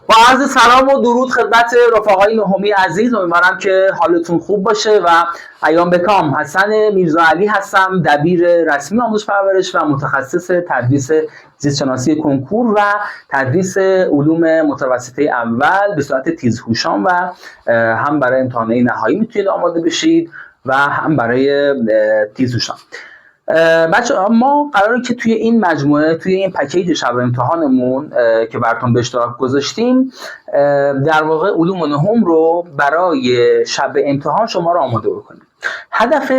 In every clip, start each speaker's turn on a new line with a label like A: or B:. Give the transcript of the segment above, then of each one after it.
A: با عرض سلام و درود خدمت رفقای نهمی عزیز، امیدوارم که حالتون خوب باشه و ایام بکام. حسن میرزا علی هستم، دبیر رسمی آموزش پرورش و متخصص تدریس زیست شناسی کنکور و تدریس علوم متوسطه اول به صورت تیزهوشان و هم برای امتحانات نهایی میتونید آماده بشید و هم برای تیزهوشان. بچه ما قراره که توی این مجموعه، توی این پکیج شب امتحانمون که براتون به اشتراک گذاشتیم، در واقع علوم نهم رو برای شب امتحان شما رو آماده بکنیم. هدف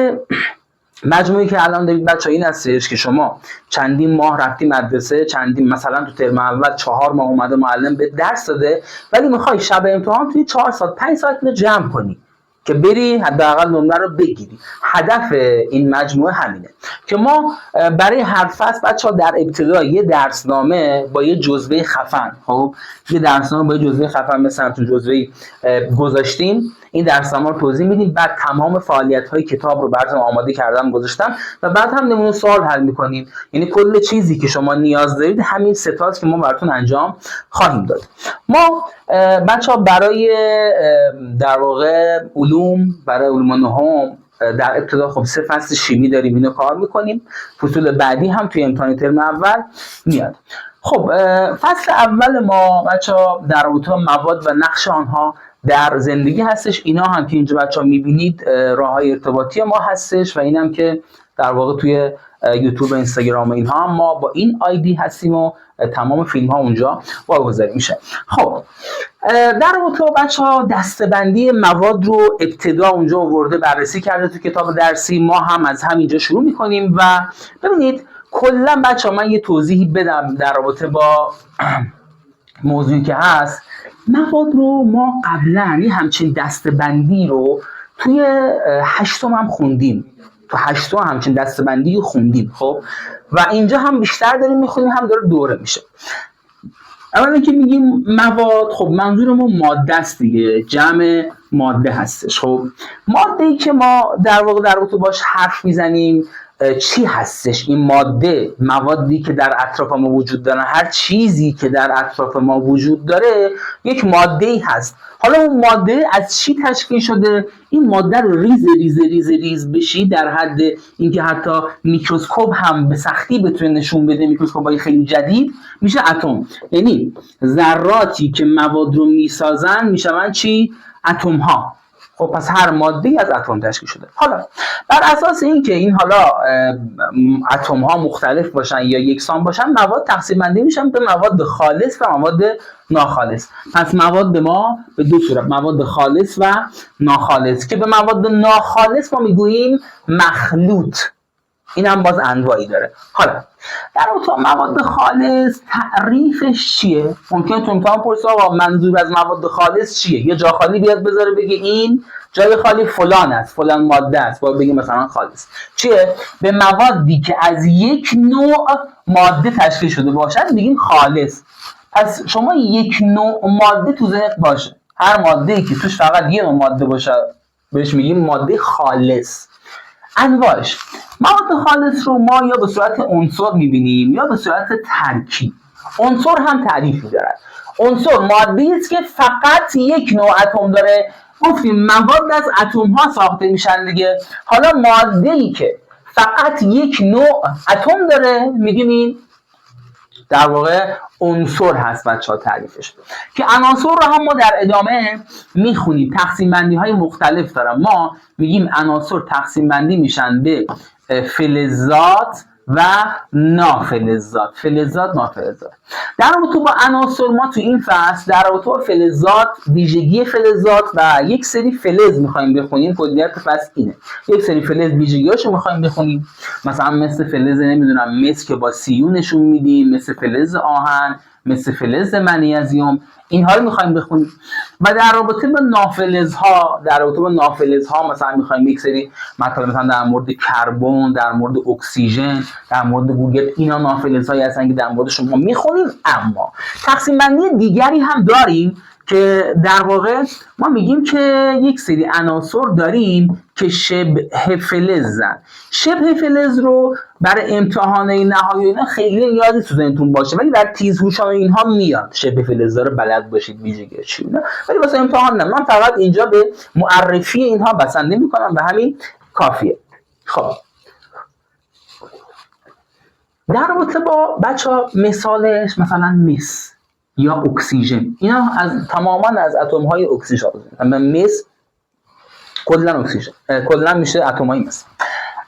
A: مجموعی که الان دارید بچه این هستش که شما چندین ماه رفتی مدرسه، چندین مثلا تو ترم اول 4 ماه اومده معلم به درس داده، ولی میخوای شب امتحان توی 4 ساعت 5 ساعت رو جمع کنی که بری حداقل نمره رو بگیری. هدف این مجموعه همینه که ما برای هر فصل بچه‌ها در ابتدا یه درسنامه با یه جزوه خفن، خب یه درسنامه با یه جزوه خفن مثلا تو جزوه گذاشتیم، این درسنامه رو توضیح میدیم، بعد تمام فعالیت‌های کتاب رو براتون آماده کردم گذاشتم و بعد هم نمونه سوال حل می‌کنیم. یعنی کل چیزی که شما نیاز دارید همین سه تاست که ما براتون انجام خواهیم داد. ما بچه‌ها برای در واقع برای علوم نهم در ابتدا خب 3 فصل شیمی داریم، اینو کار میکنیم. فصول بعدی هم توی امتحان ترم اول میاد. خب فصل اول ما بچه‌ها در رابطه با مواد و نقش آنها در زندگی هستش. اینا هم که اینجا بچه‌ها میبینید راههای ارتباطی ما هستش و اینم که در واقع توی یوتیوب و اینستاگرام اینها هم ما با این آیدی هستیم و تمام فیلم ها اونجا واگذاری میشه. خب در رابطه با بچه‌ها دسته‌بندی مواد رو ابتدا اونجا آورده بررسی کرده تو کتاب درسی، ما هم از همینجا شروع میکنیم و ببینید کلا بچه‌ها من یه توضیحی بدم در رابطه با موضوعی که هست. مواد رو ما قبلا یه همچین دسته‌بندی رو توی 8م هم خوندیم، تو 8م همچین دسته‌بندی رو خوندیم. خب و اینجا هم بیشتر داریم میخونیم، هم داره دوره میشه. اولا که میگیم مواد، خب منظورمون ماده است دیگه، جمع ماده هستش. خب ماده‌ای که ما در واقع در رابطه باش حرف میزنیم چی هستش؟ این ماده، موادی که در اطراف ما وجود دارن، هر چیزی که در اطراف ما وجود داره یک ماده‌ای هست. حالا اون ماده از چی تشکیل شده؟ این ماده رو ریز بشی در حد اینکه حتی میکروسکوپ هم به سختی بتونه نشون بده، میکروسکوپ‌های خیلی جدید، میشه اتم. یعنی ذراتی که مواد رو میسازن میشن چی؟ اتم ها. خب پس هر ماده‌ای از اتم تشکیل شده. حالا بر اساس اینکه این حالا اتم ها مختلف باشن یا یکسان باشن، مواد تقسیم بندی میشن به مواد خالص و مواد ناخالص. پس مواد ما به دو صورت، مواد خالص و ناخالص، که به مواد ناخالص ما میگوییم مخلوط. این هم باز انواعی داره. حالا در اون مواد خالص تعریفش چیه؟ ممکنه تو امتحان پرسه آقا منظور از مواد خالص چیه؟ یه جا خالی بیاد بذاره بگه این جای خالی فلان است، فلان ماده است، باید بگه مثلا خالص. چیه؟ به موادی که از یک نوع ماده تشکیل شده باشد میگیم خالص. پس شما یک نوع ماده تو ذهنت باشه، هر ماده‌ای که توش فقط یه نوع ماده باشه بهش میگیم ماده خالص. انواعش، مواد خالص رو ما یا به صورت عنصر میبینیم یا به صورت ترکیب. عنصر هم تعریفی دارد. عنصر ماده‌ای است که فقط یک نوع اتم داره. گفتیم مواد از اتم ها ساخته میشن دیگه. حالا ماده‌ای که فقط یک نوع اتم داره میگیم این در واقع عنصر هست بچه‌ها تعریفش. که عناصر رو هم ما در ادامه میخونیم، تقسیم بندی های مختلف دارن. ما میگیم عناصر تقسیم بندی میشن به فلزات و نافلزات. فلزات، نافلزات. در رابطه با عناصر ما تو این فصل در رابطه با فلزات، ویژگی فلزات و یک سری فلز میخوایم بخونیم. کلیت فصل اینه، یک سری فلز ویژگیاشو میخوایم بخونیم، مثلا مثل فلز نمیدونم مس که با سیو نشون میدیم، مثل فلز آهن، مثل فلز منیزیم، اینها رو میخوایم بخونیم. و در رابطه با نافلزها مثلا میخوایم یک سری مطالب مثلا در مورد کربن، در مورد اکسیژن، در مورد گوگل، اینا نافلزهایی هستن که در موردشون ما میخونیم. اما تقسیم بندی دیگری هم داریم که در واقع ما میگیم که یک سری عناصر داریم که شبه فلزن. شبه فلز رو برای امتحان نهایی اینا خیلی یادی تو ذهنتون باشه، ولی در تیزهوشان اینها میاد شبه فلز رو بلد باشید ویژگی چی، ولی واسه امتحان نه. من فقط اینجا به معرفی اینها بسنده میکنم و همین کافیه. خب در رابطه با بچه‌ها مثالش مثلا مس یا اکسیژن، اینا تماما از اتم های اکسیژن ساخته. مس کلا اکسیژن کلا میشه اتم های مس.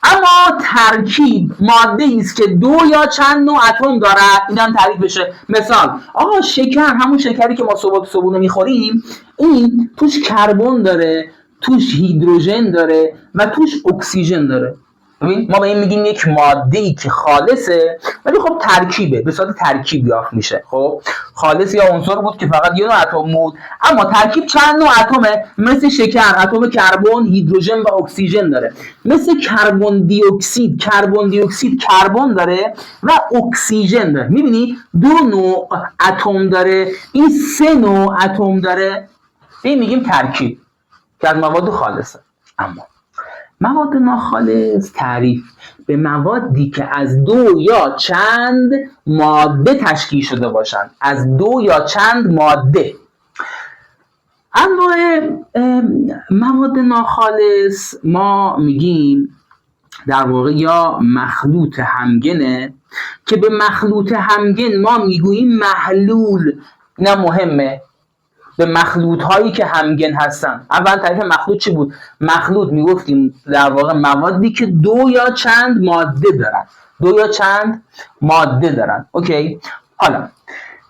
A: اما ترکیب ماده ای است که دو یا چند نوع اتم دارد. اینم تعریف بشه. مثال آقا شکر، همون شکری که ما صبحونه میخوریم، این توش کربن داره، توش هیدروژن داره و توش اکسیژن داره. ببین ما به این میگیم یک ماده ای که خالصه ولی خب ترکیبه، به صورت ترکیب یافت میشه. خب خالص یا عنصر بود که فقط یه نوع اتم بود، اما ترکیب چند نوع اتمه. مثل شکر اتم کربن، هیدروژن و اکسیژن داره. مثل کربن دی اکسید کربن داره و اکسیژن داره. میبینی دو نوع اتم داره، این سه نوع اتم داره. به این میگیم ترکیب که از مواد خالصه. اما مواد ناخالص تعریف به موادی که از دو یا چند ماده تشکیل شده باشند. از دو یا چند ماده. انواع مواد ناخالص ما میگیم در واقع یا مخلوط همگنه که به مخلوط همگن ما میگوییم محلول. نه مهمه، به مخلوط هایی که همگن هستن. اول تعریف مخلوط چی بود؟ مخلوط میگفتیم در واقع موادی که دو یا چند ماده دارن. اوکی. حالا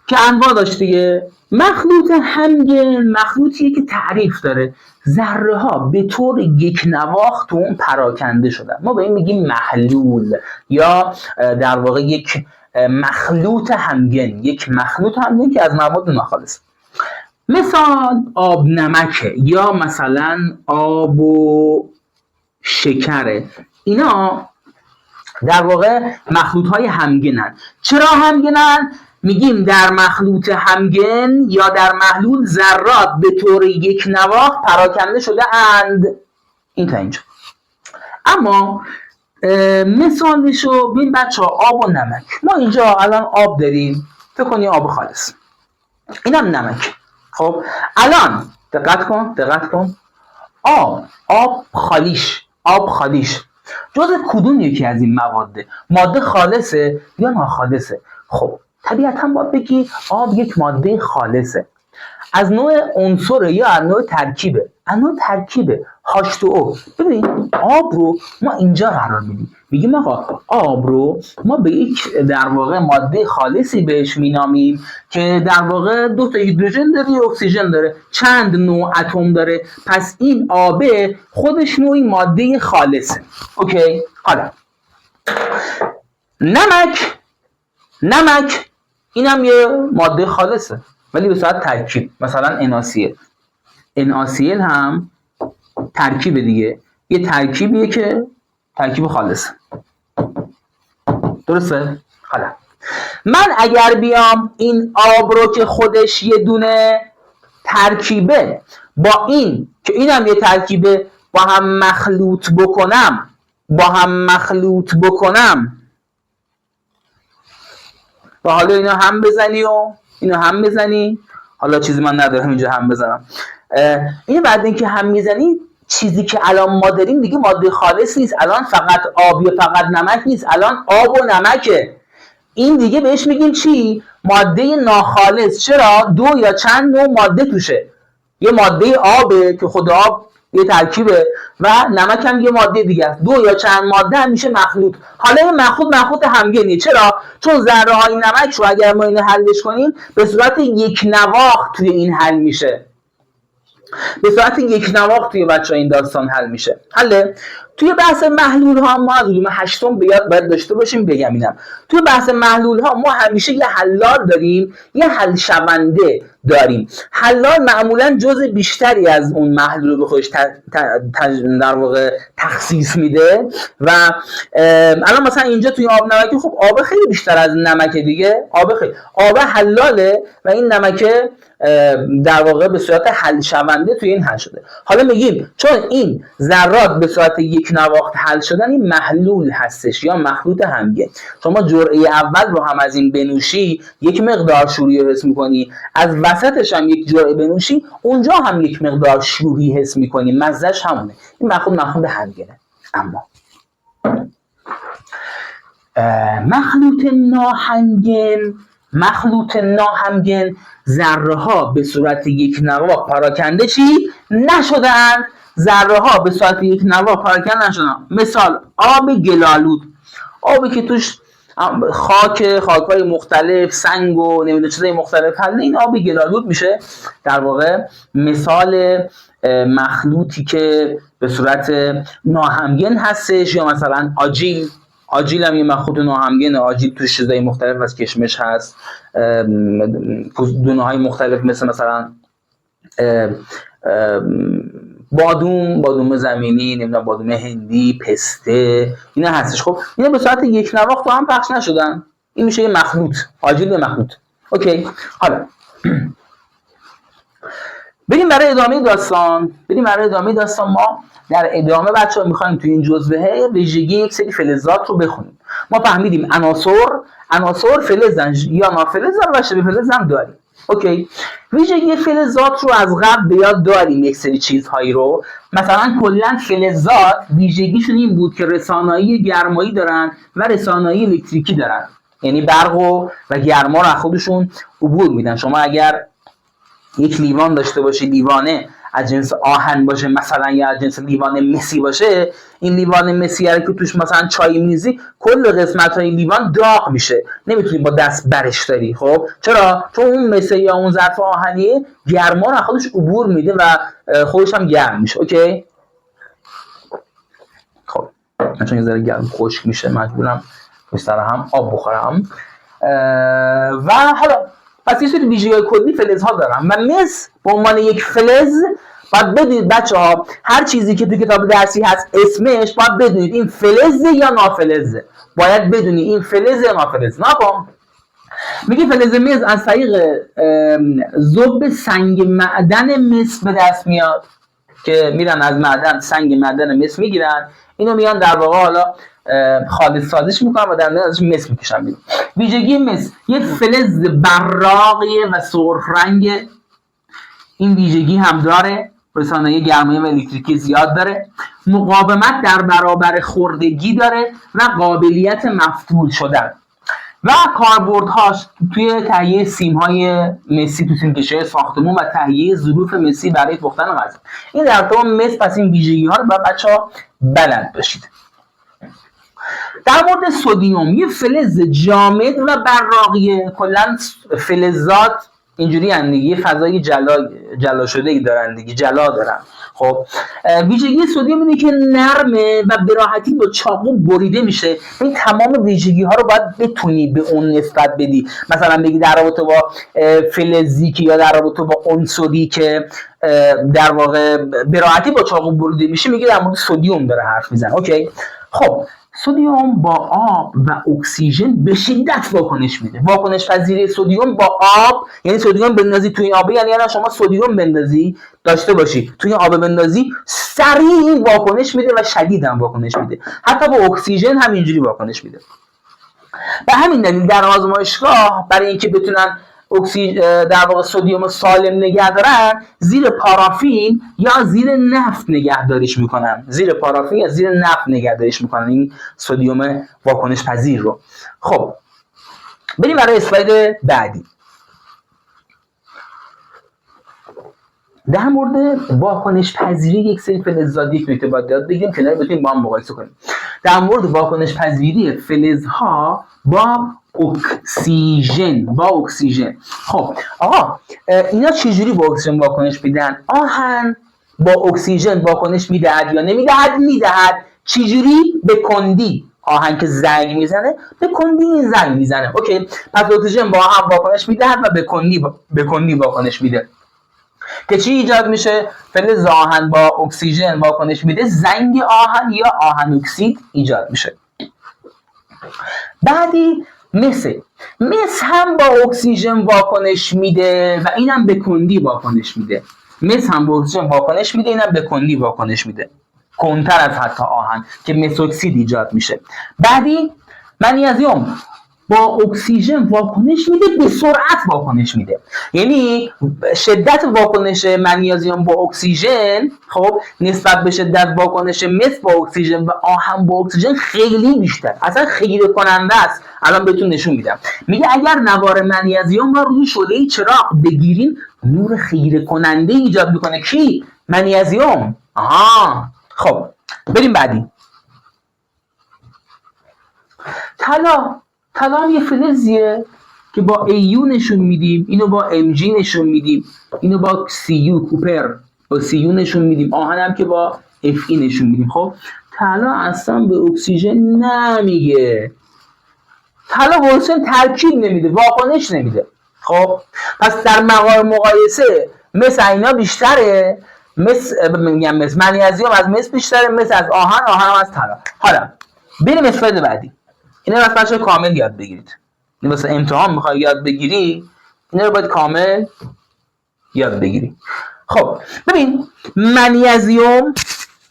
A: که انواع داشت دیگه. مخلوط همگن مخلوطیه که تعریف داره ذره ها به طور یک نواخت تو اون پراکنده شدن. ما به این میگیم محلول یا در واقع یک مخلوط همگن که از مواد ناخالص. مثال آب نمکه یا مثلا آب و شکره. اینا در واقع مخلوط های همگنن. چرا همگنن؟ میگیم در مخلوط همگن یا در محلول ذرات به طور یک نواخت پراکنده شده اند. این تا اینجا. اما مثالشو ببین بچه ها، آب و نمک. ما اینجا الان آب داریم، فکر کنی آب خالص، اینم نمک. خب الان دقت کن آب خالیش جز کدوم یکی از این ماده خالصه یا ناخالصه؟ خب طبیعتا باید بگی آب یک ماده خالصه. از نوع عنصر یا از نوع ترکیبه. H2O. ببین آب رو ما اینجا قرار میدیم، میگیم آقا آب رو ما به یک در واقع ماده خالصی بهش مینامیم که در واقع دو تا هیدروژن داره یا اکسیژن داره، چند نوع اتم داره، پس این آبه خودش نوعی ماده خالصه. اوکی. حالا نمک اینم یه ماده خالصه ولی به صورت ترکیب. مثلا NaCl هم ترکیب دیگه، یه ترکیبیه که ترکیب خالصه. درسته؟ حالا من اگر بیام این آب رو که خودش یه دونه ترکیبه با این که اینم یه ترکیبه با هم مخلوط بکنم و حالا اینا هم بزنی و اینا هم بزنی، حالا چیزی من ندارم اینجا هم بزنم، این بعد اینکه هم میزنی چیزی که الان ما داریم دیگه ماده خالص نیست. الان فقط آب یا فقط نمک نیست، الان آب و نمکه. این دیگه بهش میگیم چی؟ ماده ناخالص. چرا؟ دو یا چند نوع ماده توشه. یه ماده آبه که خود آب یه ترکیبه و نمک هم یه ماده دیگه است. دو یا چند ماده هم میشه مخلوط. حالا این مخلوط همگنیه. چرا؟ چون ذره های نمک رو اگر ما اینو حلش کنیم به صورت یک نواخت توی این حل میشه. توی بچه این داستان حل میشه. حله؟ توی بحث محلول ها ما از علوم هشتم باید داشته باشیم. بگم اینم توی بحث محلول ها ما همیشه یه حلال داریم، یه حل شونده داریم. حلال معمولا جزء بیشتری از اون محلول رو به خودش در واقع تخصیص میده و الان مثلا اینجا توی آب نمکی، خب آب خیلی بیشتر از نمک دیگه، آب حلاله و این نمک در واقع به صورت حل شونده توی این حل شده. حالا میگیم چون این ذرات به صورت یک نواخت حل شدن، این محلول هستش یا مخلوط همگن. شما جرعه اول رو هم از این بنوشی، یک مقدار شوری رو حس میکنی، از وسطش هم یک جرعه بنوشی، اونجا هم یک مقدار شوری حس میکنی، مزهش همونه. این مخلوط همگنه. اما مخلوط ناهمگن ذره ها به صورت یک نواخت پراکنده چی نشدن؟ ذره ها به صورت یک نواخت پراکنده نشدن. مثال آب گلالود، آبی که توش خاک‌های مختلف، سنگ و نمیدونم چیزای مختلف هست، این آب گلالود میشه در واقع مثال مخلوطی که به صورت ناهمگن هستش. یا مثلا آجیل هم یه مخلوط ناهمگنه. آجیل توش چیزای مختلف از کشمش هست، دونه های مختلف مثلا بادوم زمینی، نمیدونم بادوم هندی، پسته، اینا هستش. خب اینا به صورت یک نواخت تو هم پخش نشدن، این میشه یه مخلوط، آجیل یه مخلوط. اوکی. حالا بریم برای ادامه داستان. ما در ادامه بچه‌ها می‌خوایم تو این جزوه ویژگی یک سری فلزات رو بخونیم. ما فهمیدیم عناصر فلزن یا نافلزن و شبه فلزن داریم. اوکی. ویژگی فلزات رو از قبل به یاد داریم، یک سری چیزهایی رو. مثلا کلا فلزات ویژگیشون این بود که رسانایی گرمایی دارن و رسانایی الکتریکی دارن، یعنی برق و گرما رو از خودشون عبور میدن. شما اگر یک لیوان داشته باشی، لیوانه از جنس آهن باشه مثلا، یا از جنس لیوان مسی باشه، این لیوان مسی که توش مثلا چای میریزی، کل قسمت‌های لیوان داغ میشه، نمیتونی با دست برش داری. خب چرا؟ چون اون مسی یا اون ظرف آهنی گرما رو خودش عبور میده و خودش هم گرم میشه. اوکی. خب من چون یه ذره گرم خشک میشه مجبورم بستر هم آب بخورم. و حالا پس یه سری ویژگی‌های کلی فلزها دارن و مس به عنوان یک فلز باید بدونید بچه‌ها، هر چیزی که تو کتاب درسی هست اسمش باید بدونید این فلزه یا نافلزه. باید بدونی این فلزه یا نافلزه. نکن میگه فلز مس از طریق ذوب سنگ معدن مس به دست میاد، که میرن از معدن سنگ معدن مس میگیرن، اینو میان در واقع حالا خالص سازیش میکنن و در نتیجه ازش مس میکشن بیرون. ویژگی مس یه فلز براقیه و سرخ رنگه. این ویژگی هم داره رسانایی گرمایی و الکتریکی زیاد داره، مقاومت در برابر خوردگی داره و قابلیت مفتول شدن. و کاربردهاش توی تهیه سیم‌های مسی، تو سیم‌کشی ساختمون و تهیه ظروف مسی برای پختن غذا. این در تمام مس. پس این ویژگی‌ها رو باید بچه‌ها بلد باشید. در مورد سدیم، یه فلز جامد و براقیه. کلا فلزات اینجوری هستن دیگه، یه فضای جلا شده دارن دیگه، جلا دارن. خب ویژگی سدیم اینه که نرمه و به راحتی با چاقو بریده میشه. این تمام ویژگی ها رو باید بتونی به اون نسبت بدی. مثلا بگی در رابطه با فلزی که یا در رابطه با عنصری که در واقع به راحتی با چاقو بریده میشه، میگه در مورد سدیم داره حرف میزنه. اوکی. خب سدیم با آب و اکسیژن به شدت واکنش میده. واکنش پذیری سدیم با آب، یعنی سدیم بندازی توی آب، یعنی شما سدیم بندازی داشته باشی توی آب بندازی، سریع واکنش میده و شدید هم واکنش میده. حتی با اکسیژن هم اینجوری واکنش میده. به همین دلیل در آزمایشگاه برای اینکه بتونن در واقع سدیم سالم نگه دارن، زیر پارافین یا زیر نفت نگهداریش میکنن. این سدیم واکنش پذیر رو. خب بریم برای اسلاید بعدی. در مورد واکنش پذیری یک سری فلزات یک نکته باید یاد بگیریم که بتونیم با هم مقایسه کنیم. در مورد واکنش پذیری فلزها با اکسیژن. خب آقا اینا چجوری با اکسیژن واکنش میدن؟ آهن با اکسیژن واکنش میدهد یا نمیدهد؟ میدهد. چجوری؟ به کندی. آهن که زنگ میزنه به کندی این زنگ میزنه. اوکی. پس اکسیژن با هم واکنش میدهد و به کندی واکنش میده. که چی ایجاد میشه؟ فلز آهن با اکسیژن واکنش میده، زنگ آهن یا آهن اکسید ایجاد میشه. بعدی مس هم با اکسیژن واکنش میده و اینم به کندی واکنش میده. مس هم با اکسیژن واکنش میده، اینم به کندی واکنش میده، کندتر از حتی آهن که مس اکسید ایجاد میشه. بعدی منیزیم با اکسیژن واکنش میده، به سرعت واکنش میده. یعنی شدت واکنش منیزیم با اکسیژن خب نسبت به شدت واکنش مس با اکسیژن و آهن با اکسیژن خیلی بیشتر، اصلا خیره کننده است. الان بهتون نشون میدم. میگه اگر نوار منیزیم رو روی شعله چراغ بگیریم، نور خیره کننده ایجاد میکنه. کی؟ منیزیم. خب بریم بعدی. طلا هم یه فلزیه که با AU نشون میدیم، اینو با MG نشون میدیم، اینو با CU کوپر با CU نشون میدیم، آهن هم که با FE نشون میدیم. خب طلا اصلا به اکسیژن نمیگه، طلا با اکسیژن ترکیب نمیده، واکنش نمیده. خب پس در مقایسه مس اینا بیشتره، منیزیم از مس بیشتره، مس از آهن هم از طلا. حالا بریم اسلاید بعدی. اینا رو بچه‌ها کامل یاد بگیرید. این واسه امتحان میخوای یاد بگیری، اینا رو باید کامل یاد بگیری. خب ببین، منیزیم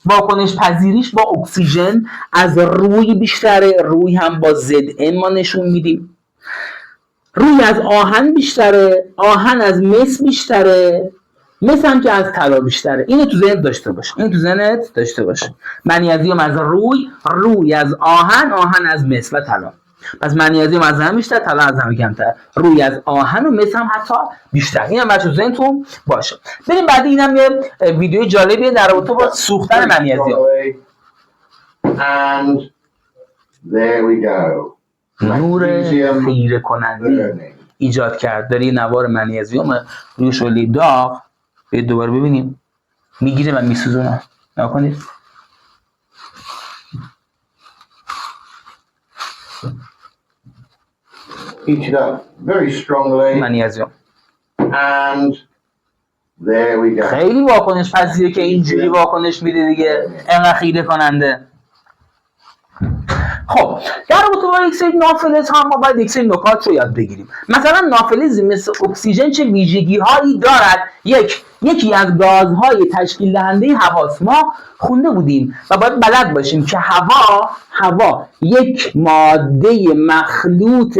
A: واکنش پذیریش با اکسیژن از روی بیشتره، روی هم با ZN ما نشون میدیم. روی از آهن بیشتره، آهن از مس بیشتره، مس هم که از طلا بیشتره. اینو تو ذهنت داشته باش. منیزیم از روی از آهن از مس و طلا. پس منیزیم از هم بیشتر، طلا از هم کمتر، روی از آهن و مس هم حتی بیشتر. اینم بچه‌ها تو ذهنتون باشه. بریم بعد. اینم یه ویدیو جالبیه در رابطه با سوختن منیزیم.
B: And there we go.
A: نور خیره کننده ایجاد کرد. داره یه نوار منیزیم روی شعله داغ، به دوباره ببینیم، میگیره و میسوزونه. نکنید
B: Heat it up very strongly.
A: منیزیم
B: And there we go.
A: خیلی واکنش پذیره که اینجوری واکنش میده دیگه، انقدر خیره کننده. خب در رابطه با یک سری نافلز هم ما باید یک سری نکات رو یاد بگیریم. مثلا نافلز مثل اکسیژن چه ویژگی هایی دارد؟ یکی از گازهای تشکیل دهنده هواست. ما خونده بودیم و باید بلد باشیم که هوا یک ماده مخلوط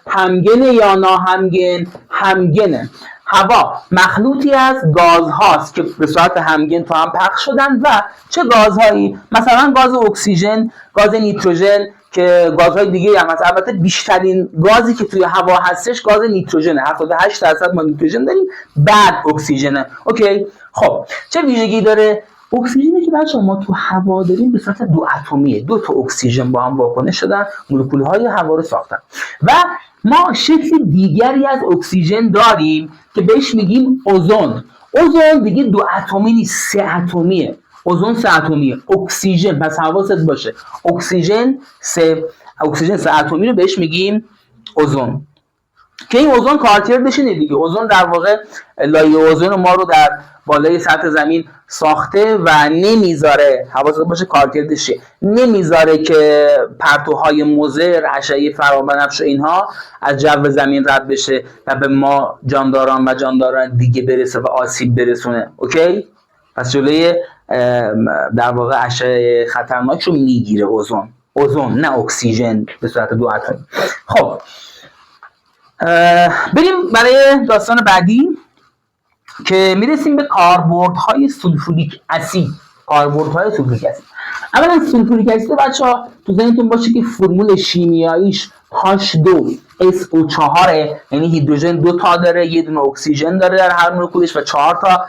A: همگن یا ناهمگن؟ همگنه. هوا مخلوطی از گازهاست که به صورت همگن تو هم پخش شدن. و چه گازهایی؟ مثلا گاز اکسیژن، گاز نیتروژن که گازهای دیگه هم هست. البته بیشترین گازی که توی هوا هستش گاز نیتروژنه، 78% ما نیتروژن داریم، بعد اکسیژنه. اوکی. خب چه ویژگی داره؟ اکسیژنی که بچه‌ها ما تو هوا داریم به صورت دو اتمیه، دو تا اکسیژن با هم واکنش شدن، مولکول‌های هوا رو ساختن. و ما شکل دیگری از اکسیژن داریم که بهش میگیم اوزون. اوزون دیگه دو اتمی نیست، سه اتمیه. اوزون سه اتمیه. اکسیژن، پس حواست باشه، اکسیژن سه اتمی رو بهش میگیم اوزون. که این اوزون کارکردش اینه دیگه. اوزون در واقع لایه اوزون ما رو در بالای سطح زمین ساخته و نمیذاره، حواست باشه کارکردش، نمیذاره که پرتوهای مضر، اشعه فرابنفش و اینها از جو زمین رد بشه و به ما جانداران دیگه برسه و آسیب برسونه. اوکی؟ پس جلوی در واقع اشعه خطرناک رو میگیره اوزون، نه اکسیژن به صورت دو اتمی. خب بریم برای داستان بعدی که میرسیم به کاربردهای سولفوریک اسید. اولا سولفوریک اسید بچه‌ها تو ذهنتون باشه که فرمول شیمیاییش H2SO4، یعنی هیدروژن 2 تا داره، یه دونه اکسیژن داره در هر مولکولش و 4 تا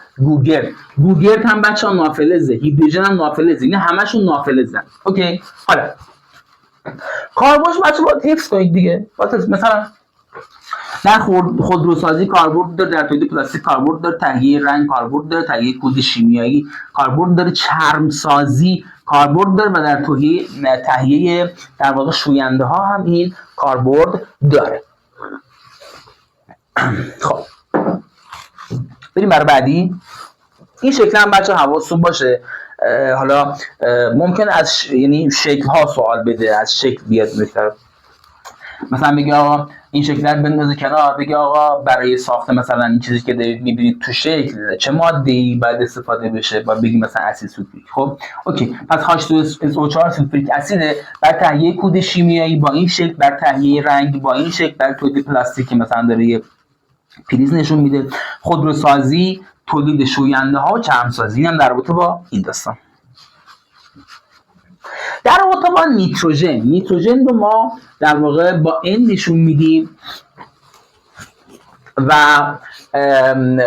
A: گوگرد هم بچه‌ها نافلزه، هیدروژن هم نافلزه، اینا همشون نافلزن. اوکی. حالا کاربردش بچه‌ها باید حفظ کنید دیگه. مثلا در خودروسازی کاربرد داره، در تولید پلاستیک کاربرد داره، تهیه رنگ کاربرد داره، تهیه کود شیمیایی کاربرد داره، چرم سازی کاربرد داره و در تهیه در واقع شوینده ها هم این کاربرد داره. خب بریم برای بعدی. این شکل هم بچه حواستون باشه. حالا ممکن از یعنی شکل ها سوال بده، از شکل بیاد میتر. مثلا بگه آقا این شکلت بندازه کنار، بگه آقا برای ساخت مثلا این چیزی که دارید میبینید تو شکل چه ماده‌ای باید استفاده بشه، باید بگیم مثلا اسید سولفوریک. خب اوکی، پس H2SO4 سولفوریک اسیده برای تهیه کود شیمیایی با این شکل، برای تهیه رنگ با این شکل، برای تولید پلاستیک که مثلا داره یه پریز نشون میده، خودروسازی، تولید شوینده ها و چرمسازی. هم در رابطه با این داستان. در رابطه با نیتروژن رو ما در واقع با این نشون میدیم و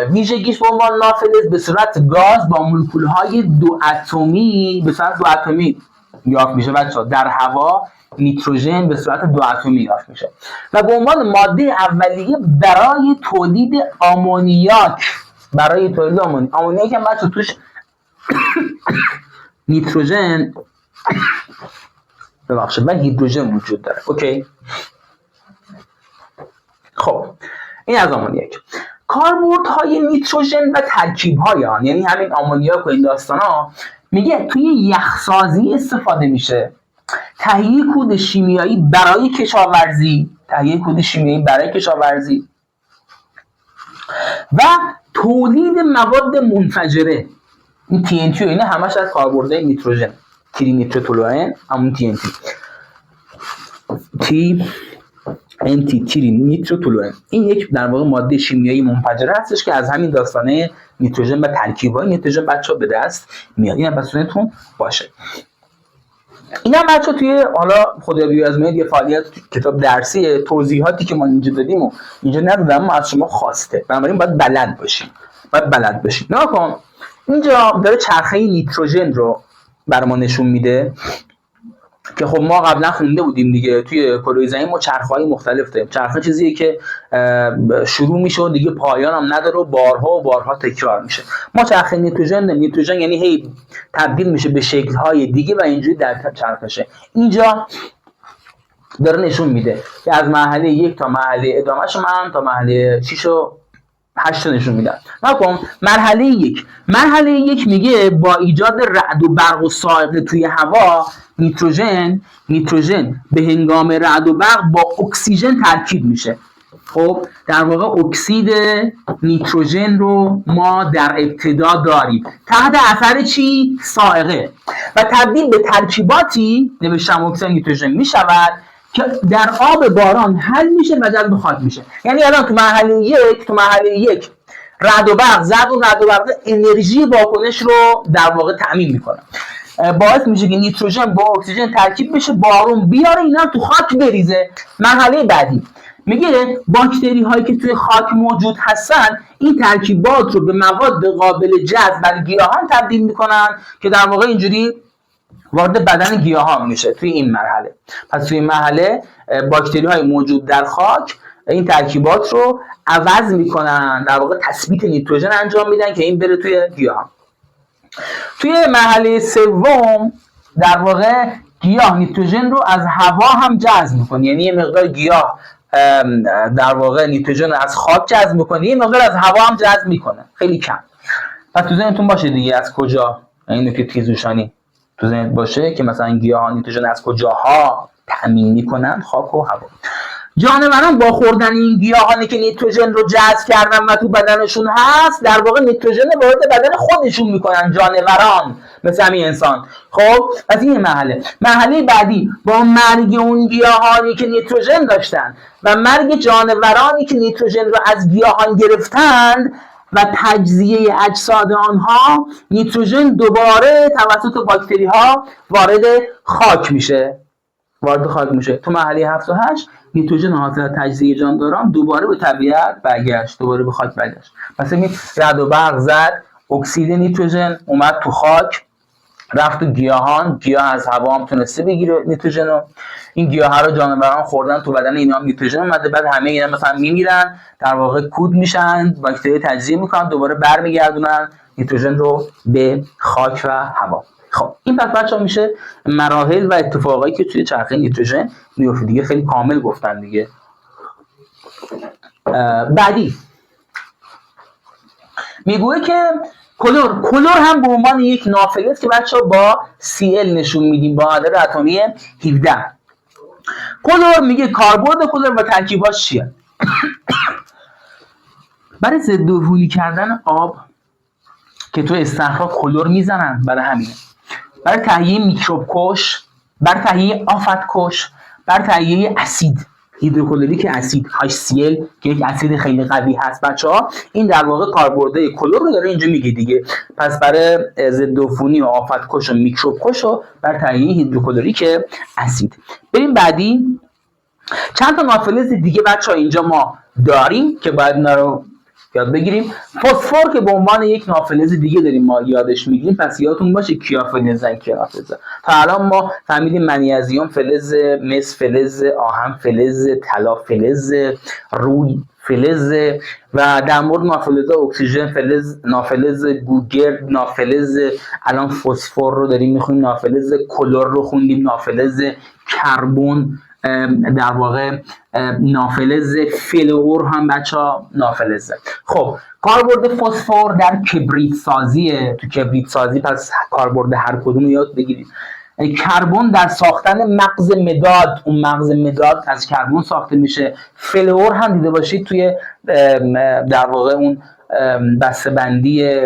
A: ویژگیش به عنوان نافلز به صورت گاز با مولکول‌های دو اتمی به صورت دو اتمی یافت میشه بچه‌ها. در هوا نیتروژن به صورت دو اتمی یافت میشه و به عنوان ماده اولیه برای تولید آمونیاک، آمونیاک هم بچه‌ها توش نیتروژن و هیدروژن وجود داره. اوکی، خب این از آمونیاک. کاربردهای نیتروژن و ترکیب‌های آن، یعنی همین آمونیاک و این داستانا، میگه توی یخسازی استفاده میشه، تهیه کود شیمیایی برای کشاورزی، و تولید مواد منفجره. این TNT و اینا همش از کاربردهای نیتروژن، تری نیتروتولوئن، همون تری نیتروتولوئن. این یک در واقع ماده شیمیایی منفجره هستش که از همین داستانه نیتروژن و ترکیب‌های نیتروژن بچه‌ها به دست میاد. این هم بسونتون باشه. اینا بچه‌ها توی حالا خدا بیازمید یه فعالیت کتاب درسی توضیحاتی که ما اینجا دادیم و اینجا ندادم، اما از شما خواسته، بنابراین باید بلد باشیم. نگاه اینجا داره چرخه نیتروژن رو برام نشون میده که خب ما قبلا خونده بودیم دیگه، توی کره زمین ما چرخه‌های مختلف داریم. چرخه چیزیه که شروع میشه و دیگه پایان هم نداره و بارها تکرار میشه. ما چرخه نیتروژن یعنی هی تبدیل میشه به شکل‌های دیگه و اینجوری در چرخشه. اینجا داره نشون میده که از مرحله 1 تا مرحله ادامهش من تا مرحله 6 و 8 نشون میدم. نکن مرحله 1 میگه با ایجاد رعد و برق و صاعقه توی هوا نیتروژن به هنگام رعد و برق با اکسیژن ترکیب میشه. خب در واقع اکسید نیتروژن رو ما در ابتدا داریم تحت اثر چی؟ صاعقه، و تبدیل به ترکیباتی نوشتم اکسید نیتروژن میشود که در آب باران حل میشه و جذب خاک میشه. یعنی الان تو مرحله یک رعد و برق انرژی واکنش رو در واقع تأمین میکنه، باعث میشه که نیتروژن با اکسیژن ترکیب بشه، بارون بیاره، اینا تو خاک بریزه. مرحله بعدی میگه باکتری هایی که توی خاک موجود هستن این ترکیبات رو به مواد قابل جذب برای گیاهان تبدیل میکنن که در واقع اینجوری وارد بدن گیاهان میشه توی این مرحله. پس توی این مرحله باکتری های موجود در خاک این ترکیبات رو عوض میکنن، در واقع تثبیت نیتروژن انجام میدن که این بره توی گیاهان. توی مرحله 3 در واقع گیاه نیتروژن رو از هوا هم جذب میکنه، یعنی یه مقدار گیاه در واقع نیتروژن رو از خاک جذب میکنه، یه مقدار از هوا هم جذب میکنه، خیلی کم. پس تو ذهنتون باشه دیگه از کجا، این نکته تیزوشانی تو ذهن باشه که مثلا گیاهان نیتروژن از کجاها تأمین میکنن؟ خاک و هوا. جانوران با خوردن این گیاهانی که نیتروژن رو جذب کردن و تو بدنشون هست در واقع نیتروژن رو وارد بدن خودشون میکنن، جانوران مثل همین انسان. خب از این مرحله بعدی با مرگ اون گیاهانی که نیتروژن داشتن و مرگ جانورانی که نیتروژن رو از گیاهان گرفتند و تجزیه اجساد آنها، نیتروژن دوباره توسط باکتری ها وارد خاک میشه. تو مرحله 7 و 8 نیتروژن حاصل از تجزیه جانداران دوباره به طبیعت برگشت، دوباره به خاک برگشت. پس این رعد و برق زد، اکسید نیتروژن اومد تو خاک، رفت تو گیاهان، گیاه از هوا هم تونسته بگیره نیتروژن رو، این گیاه رو جانوران خوردن، تو بدن اینا هم نیتروژن اومده، بعد همه اینا مثلا میمیرن، در واقع کود میشن، باکتری تجزیه میکنن، دوباره برمیگردونن نیتروژن رو به خاک و هوا. خب این پس بچه‌ها میشه مراحل و اتفاقایی که توی چرخه نیتروژن میفته دیگه، خیلی کامل گفتن دیگه. بعدی میگوه که کلور هم به عنوان یک نافلز که بچه‌ها با Cl نشون میدیم با عدد اتمی 17. کلور میگه کاربرد کلور و ترکیباش چیه. برای ضد عفونی کردن آب که تو استخرها کلور میزنن، برای همینه. برای تهیه میکروب کش، برای تهیه آفت کش، برای تهیه اسید هیدروکلوریک اسید HCl که یک اسید خیلی قوی هست بچه‌ها، این در واقع کاربرد کلور رو داره اینجا میگه دیگه. پس برای ضد عفونی و آفت کش و میکروب کش و برای تهیه هیدروکلوریک اسید. بریم بعدی. چند تا نافلز دیگه بچه‌ها اینجا ما داریم که باید اینا رو یاد بگیریم. فسفر که به عنوان یک نافلز دیگه داریم ما یادش میگیریم، پس یادتون باشه کیا فلزن کیا نافلزن. تا الان ما فهمیدیم منیزیم فلز، مس فلز، آهن فلز، طلا فلز، روی فلز و در مورد نافلز اکسیژن فلز، نافلز گوگرد نافلز، الان فسفر رو داریم میخونیم، نافلز کلور رو خوندیم، نافلز کربن در واقع نافلز فلور هم بچه‌ها نافلزه. خب کاربرد فسفر در کبریت سازیه، تو کبریت سازی پس کاربرد هر کدوم رو یاد بگیرید. کربن در ساختن مغز مداد، اون مغز مداد از کربن ساخته میشه. فلور هم دیده باشید توی در واقع اون بسته‌بندی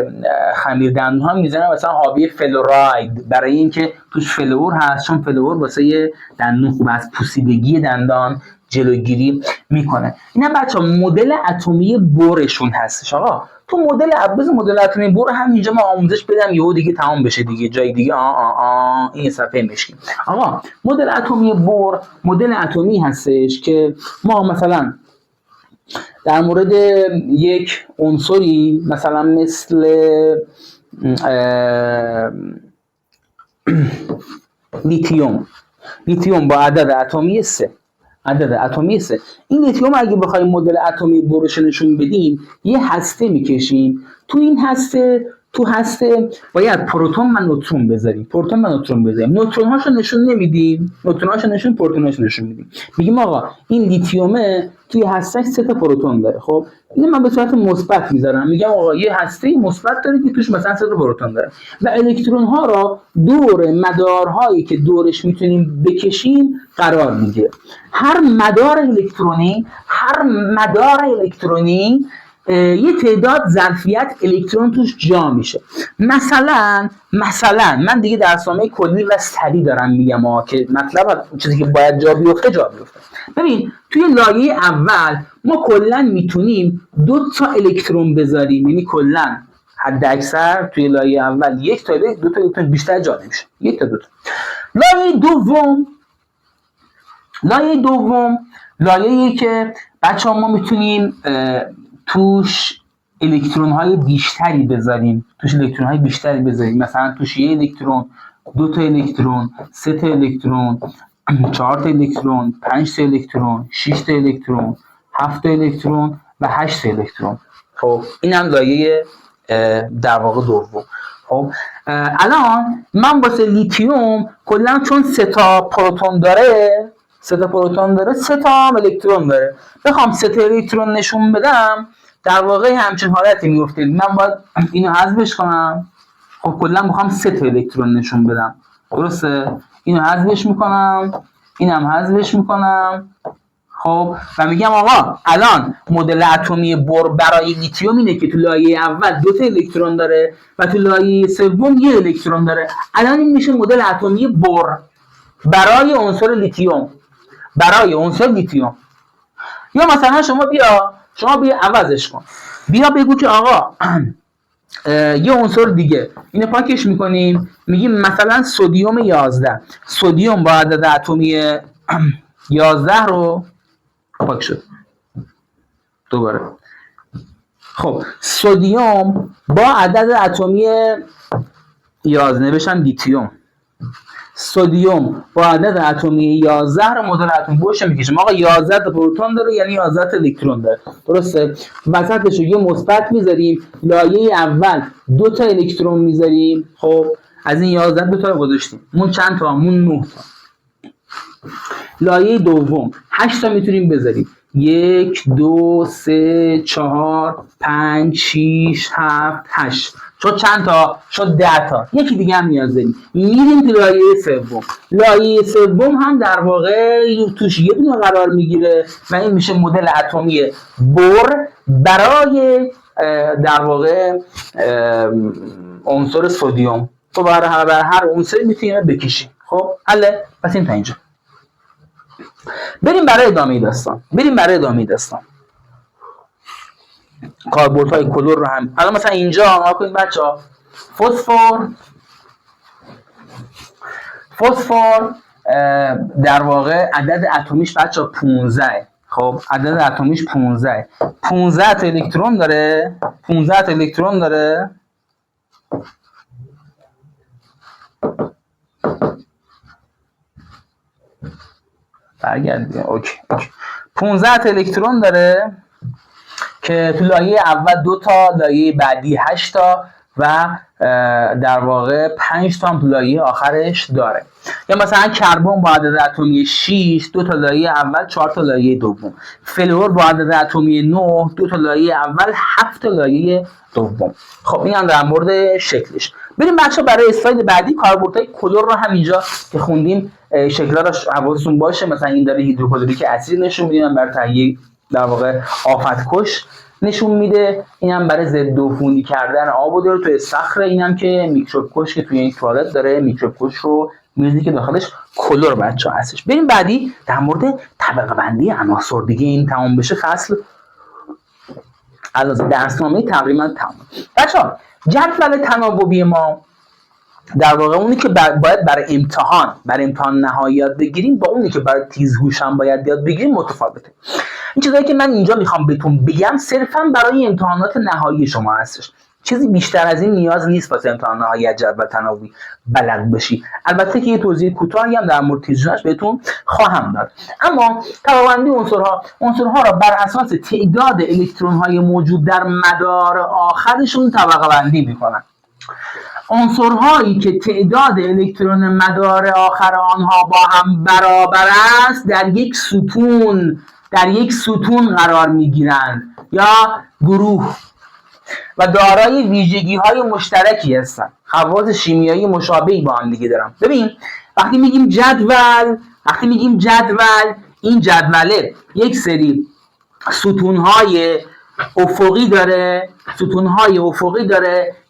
A: خمیر دندون ها میزنن مثلا حاوی فلوراید، برای اینکه توش فلور هست، چون فلور واسه دندون خوب از پوسیدگی دندان جلوگیری میکنه. اینا بچه‌ها مدل اتمی برشون هستش. آقا تو مدل اتمی بر هم اینجا ما آموزش بدم یهو دیگه تمام بشه دیگه، جای دیگه این صفحه مشکی. آقا مدل اتمی بر مدل اتمی هستش که ما مثلا در مورد یک عنصری مثلا مثل لیتیوم با عدد اتمی 3، این لیتیوم اگه بخوایم مدل اتمی برش نشون بدیم یه هسته میکشیم، تو این هسته باید پروتون و نوترون بذاریم. نوترون هاشو نشون نمیدیم، پروتون هاشو نشون میدیم. میگیم آقا این لیتیومه توی هستهش 3 تا پروتون داره. خب اینو من به صورت مثبت میذارم، میگم آقا یه هسته مثبت داره که توش مثلا 3 تا پروتون داره و الکترون ها رو دور مدارهایی که دورش میتونیم بکشیم قرار میده. هر مدار الکترونی یه تعداد ظرفیت الکترون توش جا میشه. مثلا من دیگه در سامه کلی و سری دارم میگم که مطلب چیزی که باید جا بیفته. ببین توی لایه اول ما کلا میتونیم 2 تا الکترون بذاریم، یعنی کلا حد اکثر توی لایه اول 1 تا 2 تا الکترون بیشتر جا نمیشه، 1 تا 2 تا. لایه دوم لایه‌ای که بچه‌ها ما میتونیم توش الکترون های بیشتری بذاریم، مثلا توش 1 الکترون، 2 تا الکترون، 3 تا الکترون، 4 تا الکترون، 5 تا الکترون، 6 تا الکترون، 7 تا الکترون و 8 تا الکترون. خب این هم لایه در واقع دوم. خب الان من واسه لیتیوم کلا چون 3 تا پروتون داره 3 تا هم الکترون داره، بخوام 3 تا الکترون نشون بدم در واقع همچین حالتی میفته. من باید اینو حذفش کنم. خب کلا میخوام 3 تا الکترون نشون بدم، درسته؟ اینو حذفش میکنم، اینم حذفش میکنم. خب و میگم آقا الان مدل اتمی بر برای لیتیوم اینه که تو لایه اول 2 تا الکترون داره و تو لایه سوم 1 الکترون داره. الان این میشه مدل اتمی بر برای عنصر لیتیوم. یا مثلا شما بیا عوضش کن، بیا بگو که آقا یه عنصر دیگه اینو پاکش میکنیم، میگیم مثلا سدیم با عدد اتمی 11 رو پاک شد دوباره. خب سدیم با عدد اتمی 11 نوشتم لیتیوم، سدیم با عدد اتمی 11 رو مدل اتمی برش میکشیم. آقا 11 تا پروتون داره یعنی 11 تا الکترون داره، درسته؟ وسطش رو یه مثبت میذاریم، لایه اول 2 تا الکترون میذاریم. خب از این 11 2 تا رو گذاشتیم، مون چند تا؟ مون 9 تا. لایه دوم 8 تا میتونیم بذاریم، 1 2 3 4 5 6 7 8 شد چند تا؟ شد 10 تا. یکی دیگه هم نیاز داریم. میریم تو لایه سوم. لایه سوم هم در واقع توش یه دونه قرار میگیره و این میشه مدل اتمی بور برای در واقع عنصر سدیم. تو برای هر عنصری میتونیم بکشیم. خب حله؟ پس این تا اینجا. بریم برای ادامه داستان. کاربردهای کلور رو هم الان مثلا اینجا نگاه کنید بچه‌ها. فسفر در واقع عدد اتمیش بچه‌ها 15. خب عدد اتمیش 15. 15 تا الکترون داره. برگردیم. اوکی. 15 تا الکترون داره که تو لایه اول 2 تا، لایه بعدی 8 تا و در واقع 5 تا هم تو لایه آخرش داره. یا مثلا کربن با عدد اتمی 6 2 تا لایه اول 4 تا لایه دوم. فلور با عدد اتمی 9 2 تا لایه اول 7 تا لایه دوم. خب این هم در مورد شکلش. بریم بچه‌ها برای اسلاید بعدی کاربردهای کلور رو هم اینجا که خوندیم شکل‌ها رو حواستون باشه. مثلا این داره هیدروکلوریک اسید نشون میده، برای تهیه در واقع آفتکش نشون میده. اینم برای ضد عفونی کردن آب داره تو صخره. اینم که میکروب کش که توی این توالت داره میکروب کش رو می‌ریزه که داخلش کلور بچه‌ها هستش. بریم بعدی در مورد طبقه بندی عناصر. دیگه این تمام بشه فصل علاوه درسنامه تقریبا تمام. بچه‌ها جدول تناوبی ما در واقع اونی که باید برای امتحان نهایی یاد بگیریم با اونی که برای تیزهوش هم باید یاد بگیریم متفاوته. این چیزایی که من اینجا میخوام بهتون بگم صرفا برای امتحانات نهایی شما هستش. چیزی بیشتر از این نیاز نیست واسه امتحان نهایی جدول تناوبی بلد بشی. البته که یه توضیح کوتاهی هم در مورد تیزهوش بهتون خواهم داد. اما طبقه‌بندی عنصرها را بر اساس تعداد الکترون‌های موجود در مدار آخرشون طبقه بندی میکنن. عنصرهایی که تعداد الکترون مدار آخر آنها با هم برابر است در یک ستون قرار میگیرند یا گروه و دارای ویژگی‌های مشترکی هستند. خواص شیمیایی مشابهی با هم دیگه دارن. ببین وقتی میگیم جدول این جدوله یک سری ستون‌های افقی داره،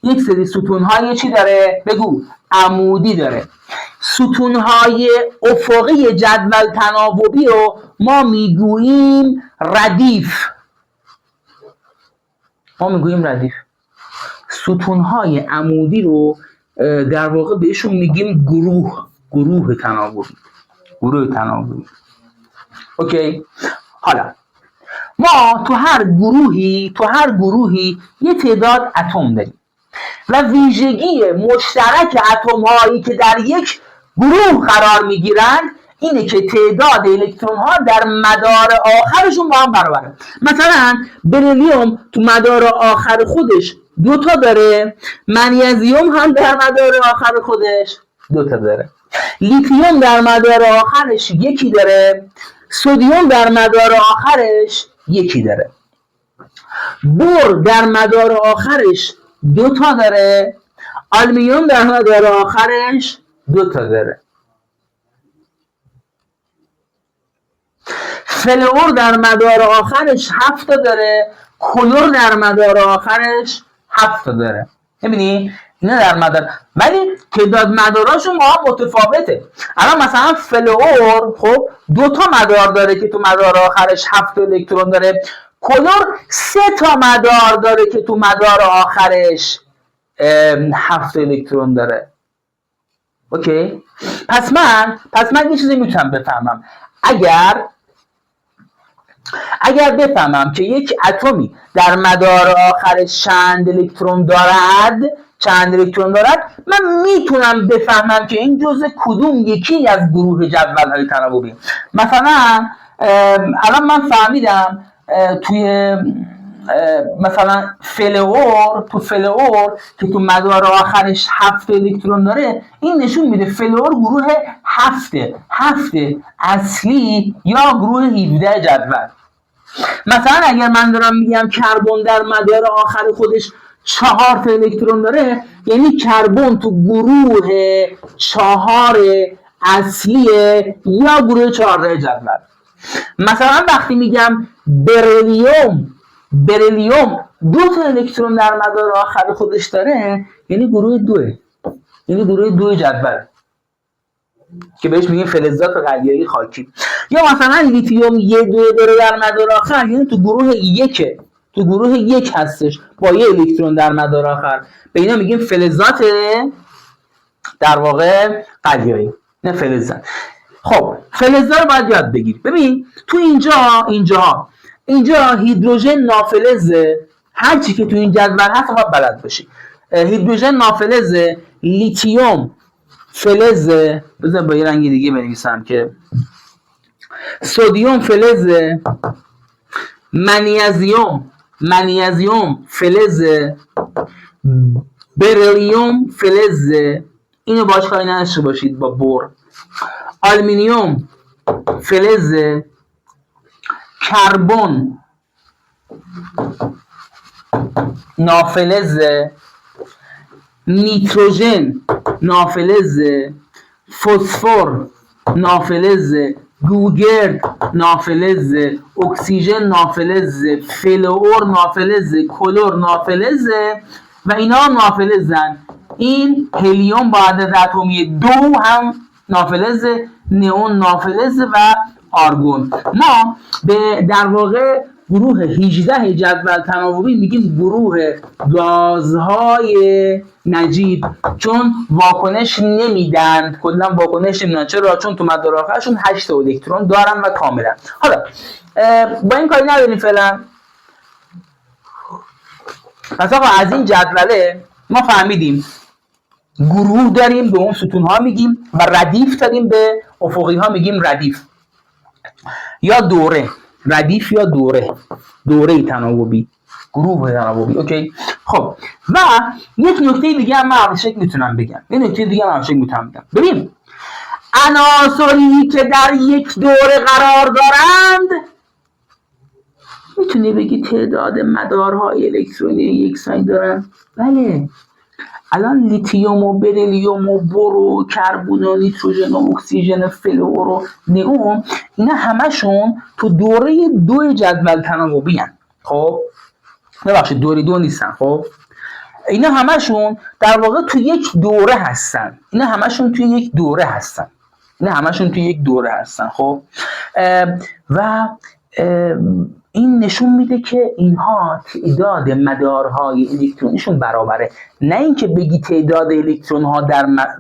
A: یک سری ستون‌های چی داره؟ بگو. عمودی داره. ستون‌های افقی جدول تناوبی رو ما میگوییم ردیف. ستون‌های عمودی رو در واقع بهشون میگیم گروه تناوبی. اوکی؟ حالا ما تو هر گروهی یه تعداد اتم داریم و ویژگی مشترک اتم هایی که در یک گروه قرار میگیرند اینه که تعداد الکترون ها در مدار آخرشون با هم برابره. مثلا بریلیوم تو مدار آخر خودش 2 تا داره، منیزیم هم در مدار آخر خودش 2 تا داره، لیتیوم در مدار آخرش 1 داره، سدیم در مدار آخرش 1 داره، بور در مدار آخرش 2 تا داره، آلومینیوم در مدار آخرش 2 تا داره، فلور در مدار آخرش 7 تا داره، کلور در مدار آخرش 7 تا داره. ببینی اینا در مدار، ولی تعداد مداراشون با هم متفاوته. الان مثلا فلور خب 2 تا مدار داره که تو مدار آخرش 7 الکترون داره، کلور 3 تا مدار داره که تو مدار آخرش 7 الکترون داره. اوکی؟ پس من یه چیزی میتونم بفهمم. اگر بفهمم که یک اتمی در مدار آخرش چند الکترون دارد، من میتونم بفهمم که این جزء کدوم یکی از گروه جدول‌های تناوبی. مثلا الان من فهمیدم توی مثلا فلور که تو مدار آخرش 7 الکترون داره، این نشون میده فلور گروه 7 اصلی یا گروه 17 جدول. مثلا اگر من دارم میگم کربن در مدار آخر خودش 4 تا الکترون داره، یعنی کربن تو گروه 4 اصلیه یا گروه 14 جدول. مثلا وقتی میگم بریلیوم 2 تا الکترون در مدار آخر خودش داره، یعنی گروه 2، یعنی گروه 2 جدول که بهش میگیم فلزات قلیایی خاکی. یا مثلا لیتیوم 1 2 داره در مدار آخر، یعنی تو گروه 1، تو گروه 1 هستش با 1 الکترون در مدار آخر. به اینا میگیم فلزات در واقع قلیایی، نه فلزات. خب فلزا رو باید یاد بگیری. ببین تو اینجا هیدروژن نافلزه، هر چی که تو این جدول هست باید بلد باشی. هیدروژن نافلزه، لیتیوم فلزه، بذار با یه رنگ دیگه بنویسم که سدیم فلزه، منیزیم فلزه، بریلیوم فلزه، اینو باش کاری نداشته باشید با بور. آلومینیوم فلزه، کربن نافلزه، نیتروژن نافلزه، فسفر نافلزه، گوگرد نافلزه، اکسیژن نافلزه، فلور نافلزه، کلور نافلزه و اینا نافلزن. این هلیوم با عدد اتمی 2 هم نافلزه، نئون نافلزه و آرگون. ما به در واقع گروه 18 جدول تناوبی میگیم گروه گازهای نجیب، چون واکنش نمیدن، کلا واکنش نمیدن. چرا؟ چون تو مدار آخرشون 8 الکترون دارن و کاملا. حالا با این کاری نداریم فعلا. پس آقا از این جدوله ما فهمیدیم گروه داریم به اون ستون ها میگیم و ردیف داریم به افقی ها میگیم ردیف یا دوره. ردیف یا دوره تناوبی، گروه تناوبی. اوکی. خب و یک نکته دیگه هم من میتونم بگم. ببین عناصری که در یک دوره قرار دارند، میتونی بگی تعداد مدارهای الکترونی یکسانی دارن؟ بله. الان لیتیوم و بریلیوم و بور و کربن و نیتروژن و اکسیژن فلور و نئون، اینا همشون تو دوره 2 جدول تناوبی هستن. خب ببخشید دوره 2 نیستن. خب اینا همشون در واقع تو یک دوره هستن. خب و این نشون میده که اینها تعداد مدارهای الکترونیشون برابره، نه اینکه بگی تعداد الکترون ها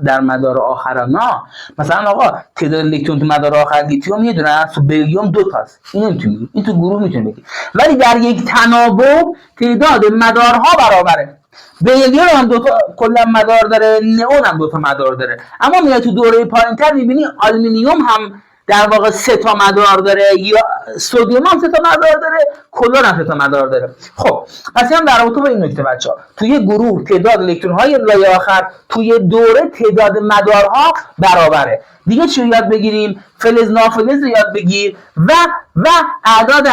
A: در مدار آخر. نه، مثلا آقا تعداد الکترون تو مدار آخر لیتیوم یه دونه است، تو بریلیوم 2 تاست. این نمیتونی بگی، این تو گروه میتونی بگی، ولی در یک تناوب تعداد مدارها برابره. بریلیوم هم 2 تا کلا مدار داره، نئون هم 2 تا مدار داره. اما میای تو دوره پایینتر میبینی آلومینیوم هم در واقع 3 تا مدار داره، یا سدیم هم 3 تا مدار داره، کلور هم 3 تا مدار داره. خب پس هم در رابطه با این نکته بچه‌ها، توی گروه تعداد الکترون های لایه آخر، توی دوره تعداد مدارها برابره. دیگه چی یاد بگیریم؟ فلز نافلز رو یاد بگیر و اعداد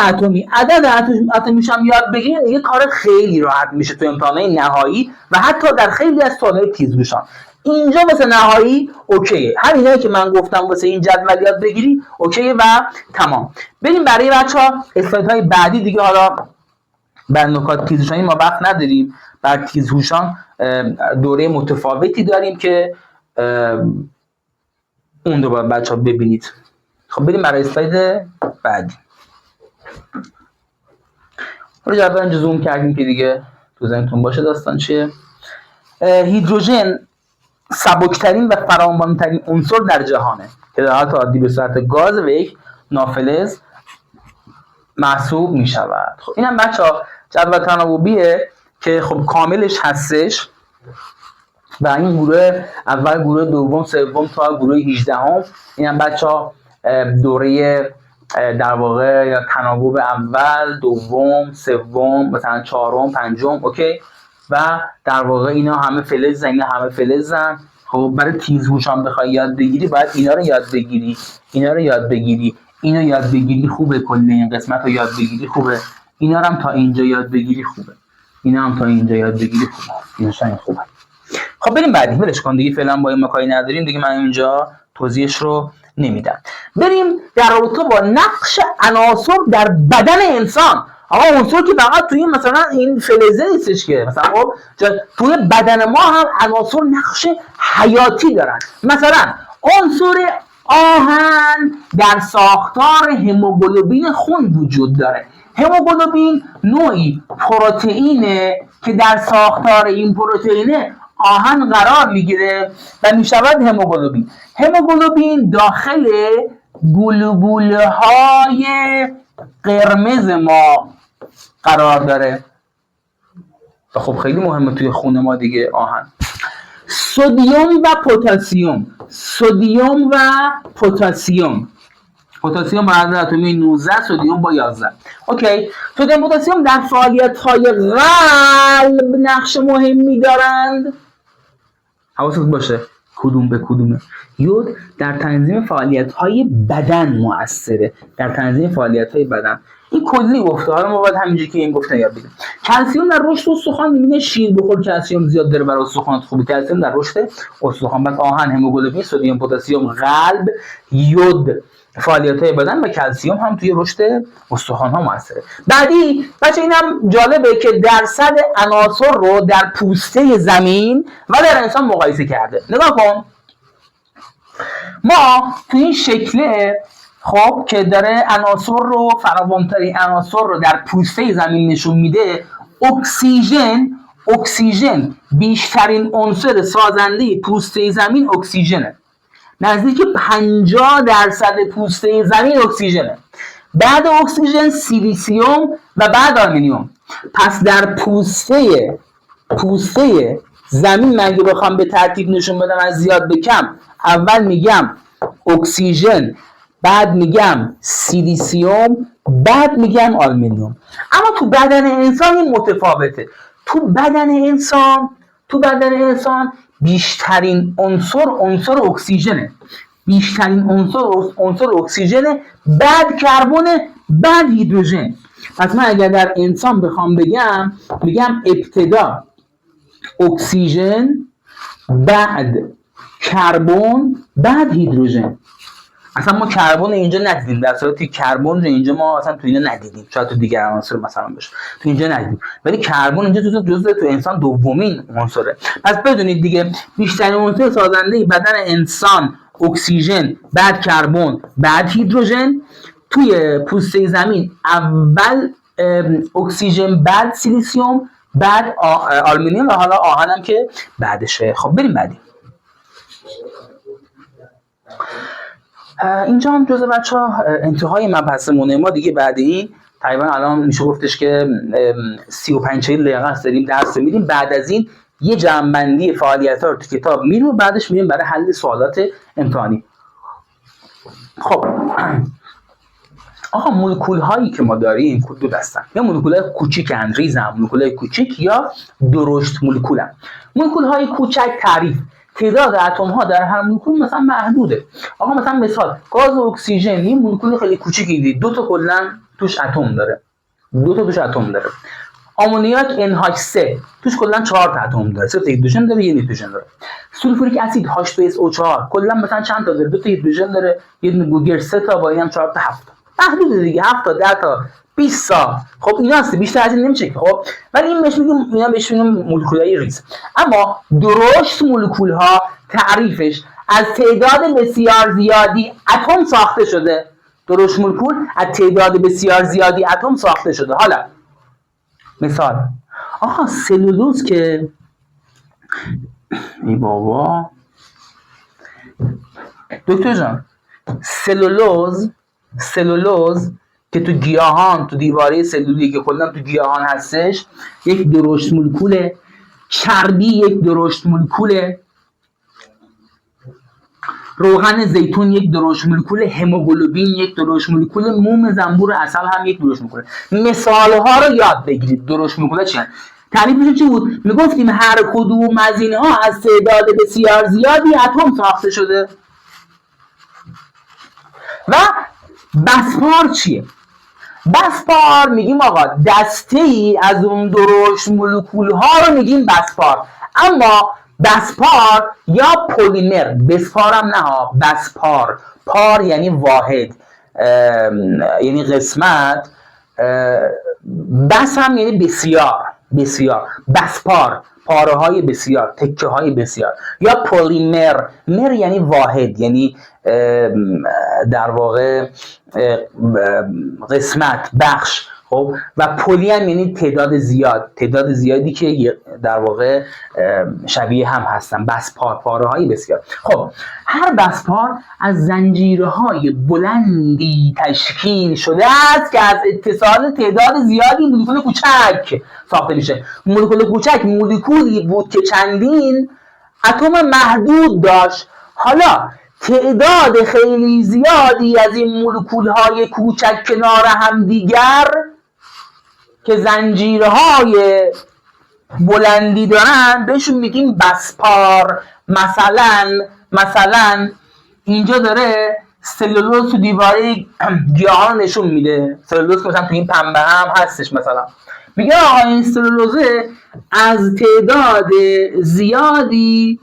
A: اتمیش هم یاد بگیر. یه کار خیلی راحت میشه تو امتحانات نهایی و حتی در خیلی از سوال‌های تیزگوشان. اینجا واسه نهایی اوکیه، همینایی که من گفتم واسه این جدول یاد بگیری اوکیه و تمام. بریم برای بچه‌ها اسلایدهای بعدی دیگه. حالا بر نکات تیزهوشانی ما وقت نداریم، بر تیزهوشان دوره متفاوتی داریم که اون رو باید بچه‌ها ببینید. خب بریم برای اسلاید بعدی. رو جدول اینجا زوم کردیم که دیگه تو ذهنتون باشه داستان چیه. هیدروژن سبکترین و فراوان‌ترین عنصر در جهانه که در حالت عادی به صورت گاز و یک نافلز محسوب می شود. خب اینم بچه‌ها جدول تناوبیه که خب کاملش هستش و این گروه اول، گروه دوم، سوم تا گروه 18 اینم بچه‌ها دوره در واقع یا تناوب اول، دوم، سوم، مثلا چهارم، پنجم. اوکی. و در واقع اینا همه فلزن. خب برای تیزهوشان بخوای یاد بگیری باید اینا رو یاد بگیری. اینو یاد بگیری خوبه، کل این قسمت رو یاد بگیری خوبه، اینا رو هم تا اینجا یاد بگیری خوبه، اینا هم تا اینجا یاد بگیری خوبه، اینشون خوبه. خب بریم بعدی، ولش کن دیگه، فعلا با این مکایی نداریم دیگه، من اینجا توضیحش رو نمیدم. بریم در رابطه با نقش عناصر در بدن انسان. آقا عنصر که فقط توی مثلا این فلزه نیستش که، مثلا خب توی بدن ما هم عناصر نقش حیاتی دارن. مثلا عنصر آهن در ساختار هموگلوبین خون وجود داره. هموگلوبین نوعی پروتئینه که در ساختار این پروتئینه آهن قرار میگیره و میشود هموگلوبین. هموگلوبین داخل گلبولهای قرمز ما قرار داره و خب خیلی مهمه توی خون ما دیگه آهن. سدیم و پتاسیم، سدیم و پتاسیم، پتاسیم با عدد اتمی 19، سدیم با 11. اوکی، سدیم و پتاسیم در فعالیت‌های قلب نقش مهمی دارند. حواست باشه کدوم به کدومه. یود در تنظیم فعالیت‌های بدن مؤثره، در تنظیم فعالیت‌های بدن. این کلی گفته ها رو ما باید همینجوری که این گفته یاد بگیریم. کلسیم در رشد استخوان، میبینه شیر بخور کلسیم زیاد داره برای استخوانات خوبه. کلسیم در رشد استخوان، بعد آهن، هموگلوبین، سدیم، پتاسیم، قلب، یود فعالیت‌های بدن و کلسیم هم توی رشد استخوان ها موثره. بعدی بچه اینم جالبه که درصد عناصر رو در پوسته زمین و در انسان مقایسه کرده. نگاه کن، ما توی این شکله خب که داره عناصر رو، فراوان‌ترین عناصر رو در پوسته زمین نشون میده. اکسیژن بیشترین عنصر سازنده پوسته زمین اکسیژنه، نزدیک 50% پوسته زمین اکسیژنه. بعد اکسیژن سیلیسیوم و بعد آلومینیوم. پس در پوسته زمین من اگه بخوام به ترتیب نشون بدم از زیاد به کم، اول میگم اکسیژن، بعد میگم سیلیسیوم، بعد میگم آلومینیوم. اما تو بدن انسان این متفاوته. تو بدن انسان بیشترین عنصر اکسیژنه، بیشترین عنصر اکسیژنه، بعد کربن، بعد هیدروژن. پس من اگر در انسان بخوام بگم، میگم ابتدا اکسیژن، بعد کربن، بعد هیدروژن. اصلا ما کربن اینجا ندیدیم، در صورتی کربن رو اینجا ما اصلا تو اینا ندیدیم، شاید تو دیگر عناصر مثلا بشه، تو اینجا ندیدیم، ولی کربن اینجا جزء تو انسان دومین عنصره. پس بدونید دیگه بیشترین عنصر سازنده بدن انسان اکسیژن، بعد کربن، بعد هیدروژن. توی پوسته زمین اول اکسیژن، بعد سیلیسیوم، بعد آلومینیوم و حالا آهنم که بعدشه. خب بریم بعدی. اینجا هم جزء بچه‌ها انتهای مبحثمونه ما دیگه. بعد این تقریبا الان میشه گفتش که 35 دقیقه است داریم درس میدیم. بعد از این یه جمع‌بندی فعالیت‌ها رو تو کتاب میریم و بعدش میریم برای حل سوالات امتحانی. خب آقا مولکول هایی که ما داریم دو دستن، یا مولکول های کوچیکن، ریزن، مولکول های کوچیک یا درشت مولکولن. مولکول های کوچک تعریف: تعداد اتم ها در هر مولکول مثلا محدوده. آقا مثلا مثال گاز اکسیژن این مولکول خیلی کوچیکی دید، دو تا کلا توش اتم داره، آمونیاک NH3 توش کلا 4 تا اتم داره، 3 تا هیدروژن داره، یه نیتروژن داره. سولفوریک اسید H2SO4 کلا مثلا چند تا داره، 2 تا هیدروژن داره، یه دونه گوگل، 3 تا، با اینم 4 تا، 7 تا. محدوده دیگه، 7 تا، 10 تا، 20 تا. خب اینا هست، بیشتر از این نمیشه. خب ولی این بهش میگیم مولکولای ریز. اما درشت مولکول ها تعریفش از تعداد بسیار زیادی اتم ساخته شده. درشت مولکول از تعداد بسیار زیادی اتم ساخته شده. حالا مثال آقا سلولوز که ای بابا دکتر جان، سلولوز که تو گیاهان، تو دیواره سلولی که کلا تو گیاهان هستش، یک درشت مولکوله. چربی یک درشت مولکوله. روغن زیتون یک درشت مولکول. هموگلوبین یک درشت مولکول. موم زنبور عسل هم یک درشت مولکول. مثال ها رو یاد بگیرید. درشت مولکول چیه؟ تعریفش چی بود؟ میگفتیم هر کدوم از اینها از تعداد بسیار زیادی اتم ساخته شده. و بسپار چیه؟ بسپار میگیم آقا دسته ای از اون درشت مولکول ها رو میگیم بسپار. اما بسپار یا پلیمر، بسپار هم نه، بسپار، پار یعنی واحد، یعنی قسمت، بس هم یعنی بسیار، بسیار، بسپار، پاره های بسیار، تکه های بسیار. یا پلیمر، مر یعنی واحد، یعنی در واقع قسمت، بخش. خب و پلی هم یعنی تعداد زیاد، تعداد زیادی که در واقع شبیه هم هستن. بسپار، پاره های بسیار. خب هر بسپار از زنجیرهای بلندی تشکیل شده است که از اتصال تعداد زیادی مولکول کوچک ساخته میشه. مولکول کوچک مولکولی بود که چندین اتم محدود داشت. حالا تعداد خیلی زیادی از این مولکول‌های کوچک کنار هم دیگر که زنجیرهای بلندی دارن بهشون میگیم بسپار. مثلا اینجا داره سلولوز تو دیواره گیاهان نشون میده. سلولوز که مثلا تو این پنبه هم هستش. مثلا میگه آقا این سلولوزه از تعداد زیادی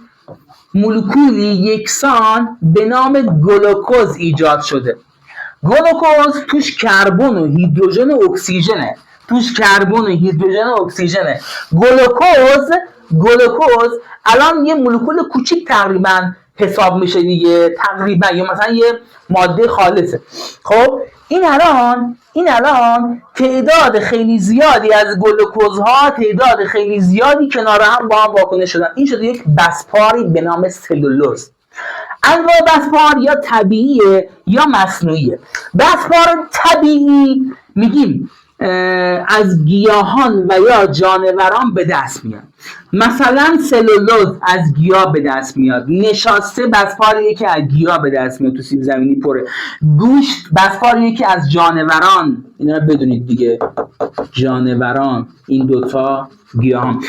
A: مولکولی یکسان به نام گلوکوز ایجاد شده. گلوکوز توش کربن و هیدروژن و اکسیژنه. گلوکوز الان یه مولکول کوچیک تقریبا حساب میشه دیگه، تقریبا، یا مثلا یه ماده خالصه. خب این الان تعداد خیلی زیادی از گلوکوزها، تعداد خیلی زیادی کنار هم با هم واکنش شدن. این شده یک بسپاری به نام سلولوز. انواع بسپار یا طبیعیه یا مصنوعیه. بسپار طبیعی میگیم از گیاهان و یا جانوران به دست میاد. مثلا سلولوز از گیاه به دست میاد. نشاسته بسپاریه که از گیاه به دست میاد، تو سیب زمینی پره. گوشت بسپاریه که از جانوران، اینا رو بدونید دیگه، جانوران این دوتا گیاهان.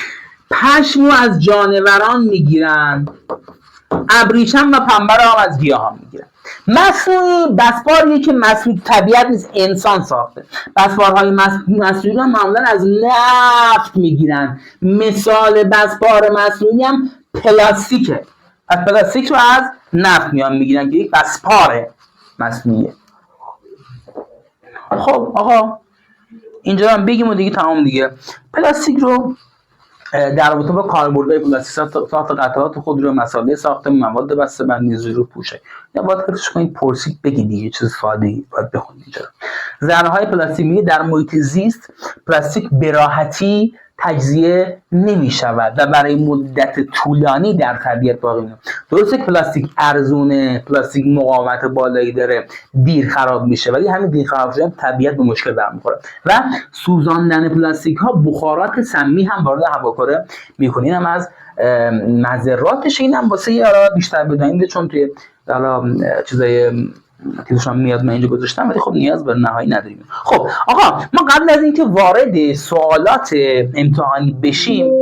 A: پشمو از جانوران میگیرن. ابریشم و پنبه رو هم از گیاهان میگیرن. مصنوعی بسپاریه که مصنوعی طبیعت نیست، انسان ساخته. بسپارهای مصنوعی هم معمولا از نفت میگیرن. مثال بسپار مصنوعی هم پلاستیکه. از پلاستیک رو از نفت میگیرن که یک بسپار مصنوعیه. خب آقا اینجا هم بگیم و دیگه تمام دیگه. پلاستیک رو در رابطه با کاربردهای پلاستیک، ساخت قطعات خودرو، مساله ساخت مواد بسته‌بندی، ظروف پوشه. یا باید حفظش کنید، پرسید بگید دیگه، چیز ساده‌ای باید بخونید اینجا. ذره‌های پلاستیک میگه در محیط زیست پلاستیک به راحتی تجزیه نمی‌شود و برای مدت طولانی در طبیعت باقی میمونه. درسته که پلاستیک ارزونه، پلاستیک مقاومت بالایی داره، دیر خراب میشه، ولی همین دیر خراب شدن طبیعت به مشکل برمیخوره و سوزاندن پلاستیک ها بخارات سمی هم وارد هواکره میکنه. اینم از مضراتش. اینم واسه یارا بیشتر بدونید، چون توی چیزای تیزشان میاد من اینجا گذاشتم، ولی خب نیاز به نهایی نداریم. خب آقا ما قبل از اینکه وارد سوالات امتحانی بشیم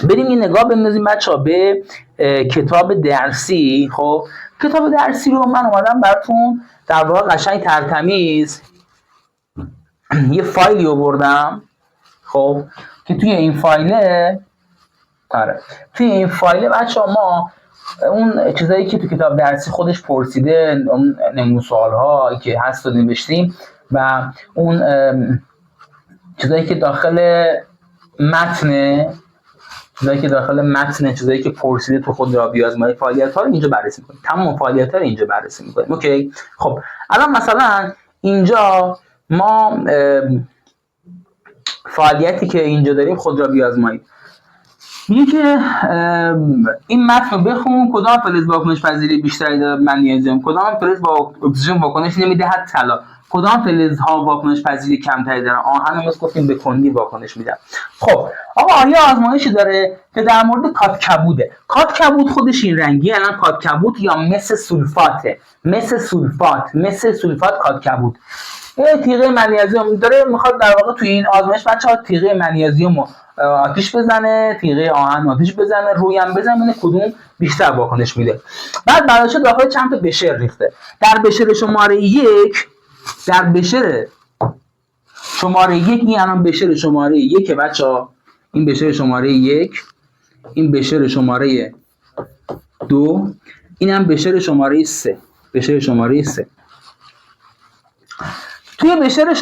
A: بریم یه نگاه بندازیم بچه‌ها به کتاب درسی. خب کتاب درسی رو من اومدم براتون در واقع قشنگ ترتمیز یه فایلی آوردم. خب که توی این فایل بچه‌ها ما اون چیزایی که تو کتاب درسی خودش پرسیده، اون نمونه سوال‌ها که هست رو نوشتیم و اون چیزایی که داخل متن، چیزایی که پرسیده تو خود رابیازمایی، فعالیت‌ها رو اینجا بررسی می‌کنیم. تمام فعالیت‌ها رو اینجا بررسی می‌کنیم. اوکی؟ خب الان مثلا اینجا ما فعالیتی که اینجا داریم خود رابیازمایی میگه که این متن رو بخون. کدام فلز واکنش پذیری بیشتری دارد؟ منیزیم. کدام فلز با اکسیژن واکنش نمیدهد؟ طلا. کدام فلزها واکنش پذیری کمتری دارن؟ آهن. ما گفتیم به کندی واکنش میدن. خب آقا یه آزمایشی داره که در مورد کاتکبوده. کاتکبود خودش این رنگی، الان کاتکبود یا مس سولفاته. مس سولفات کاتکبود. تیغه منیزیم داره، میخواد در واقع توی این آزمایش بچه‌ها تیغه منیزیم رو آتیش بزنه، تیغه آهن آتیش بزنه، روی هم بزنه، کدوم بیشتر واکنش میده. بعد برداشت داخل چند تا بشر ریخته. در بشر شماره یک، در بشر شماره یک، این الان بشر شماره یک بچه‌ها، این بشر شماره یک، این بشر شماره دو، این هم بشر شماره سه، بشر شماره سه. توی بشر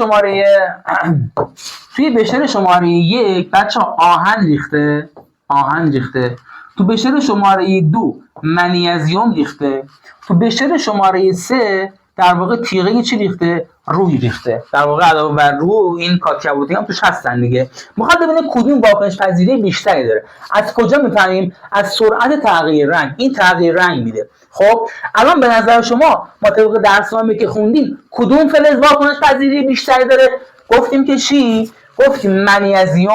A: شماره یک بچه آهن ریخته، آهن ریخته. تو بشر شماره دو منیزیم ریخته. تو بشر شماره سه در واقع تیغه چی ریخته؟ روی ریخته. در واقع علاوه بر رو این کاتکبوتی هم توش هستن دیگه. میخواد ببینه کدوم واکنش پذیری بیشتری داره. از کجا میفهمیم؟ از سرعت تغییر رنگ. این تغییر رنگ میده. خب الان به نظر شما ما طبق درسنامه که خوندیم کدوم فلز واکنش پذیری بیشتری داره؟ گفتیم که چی؟ گفتیم منیزیم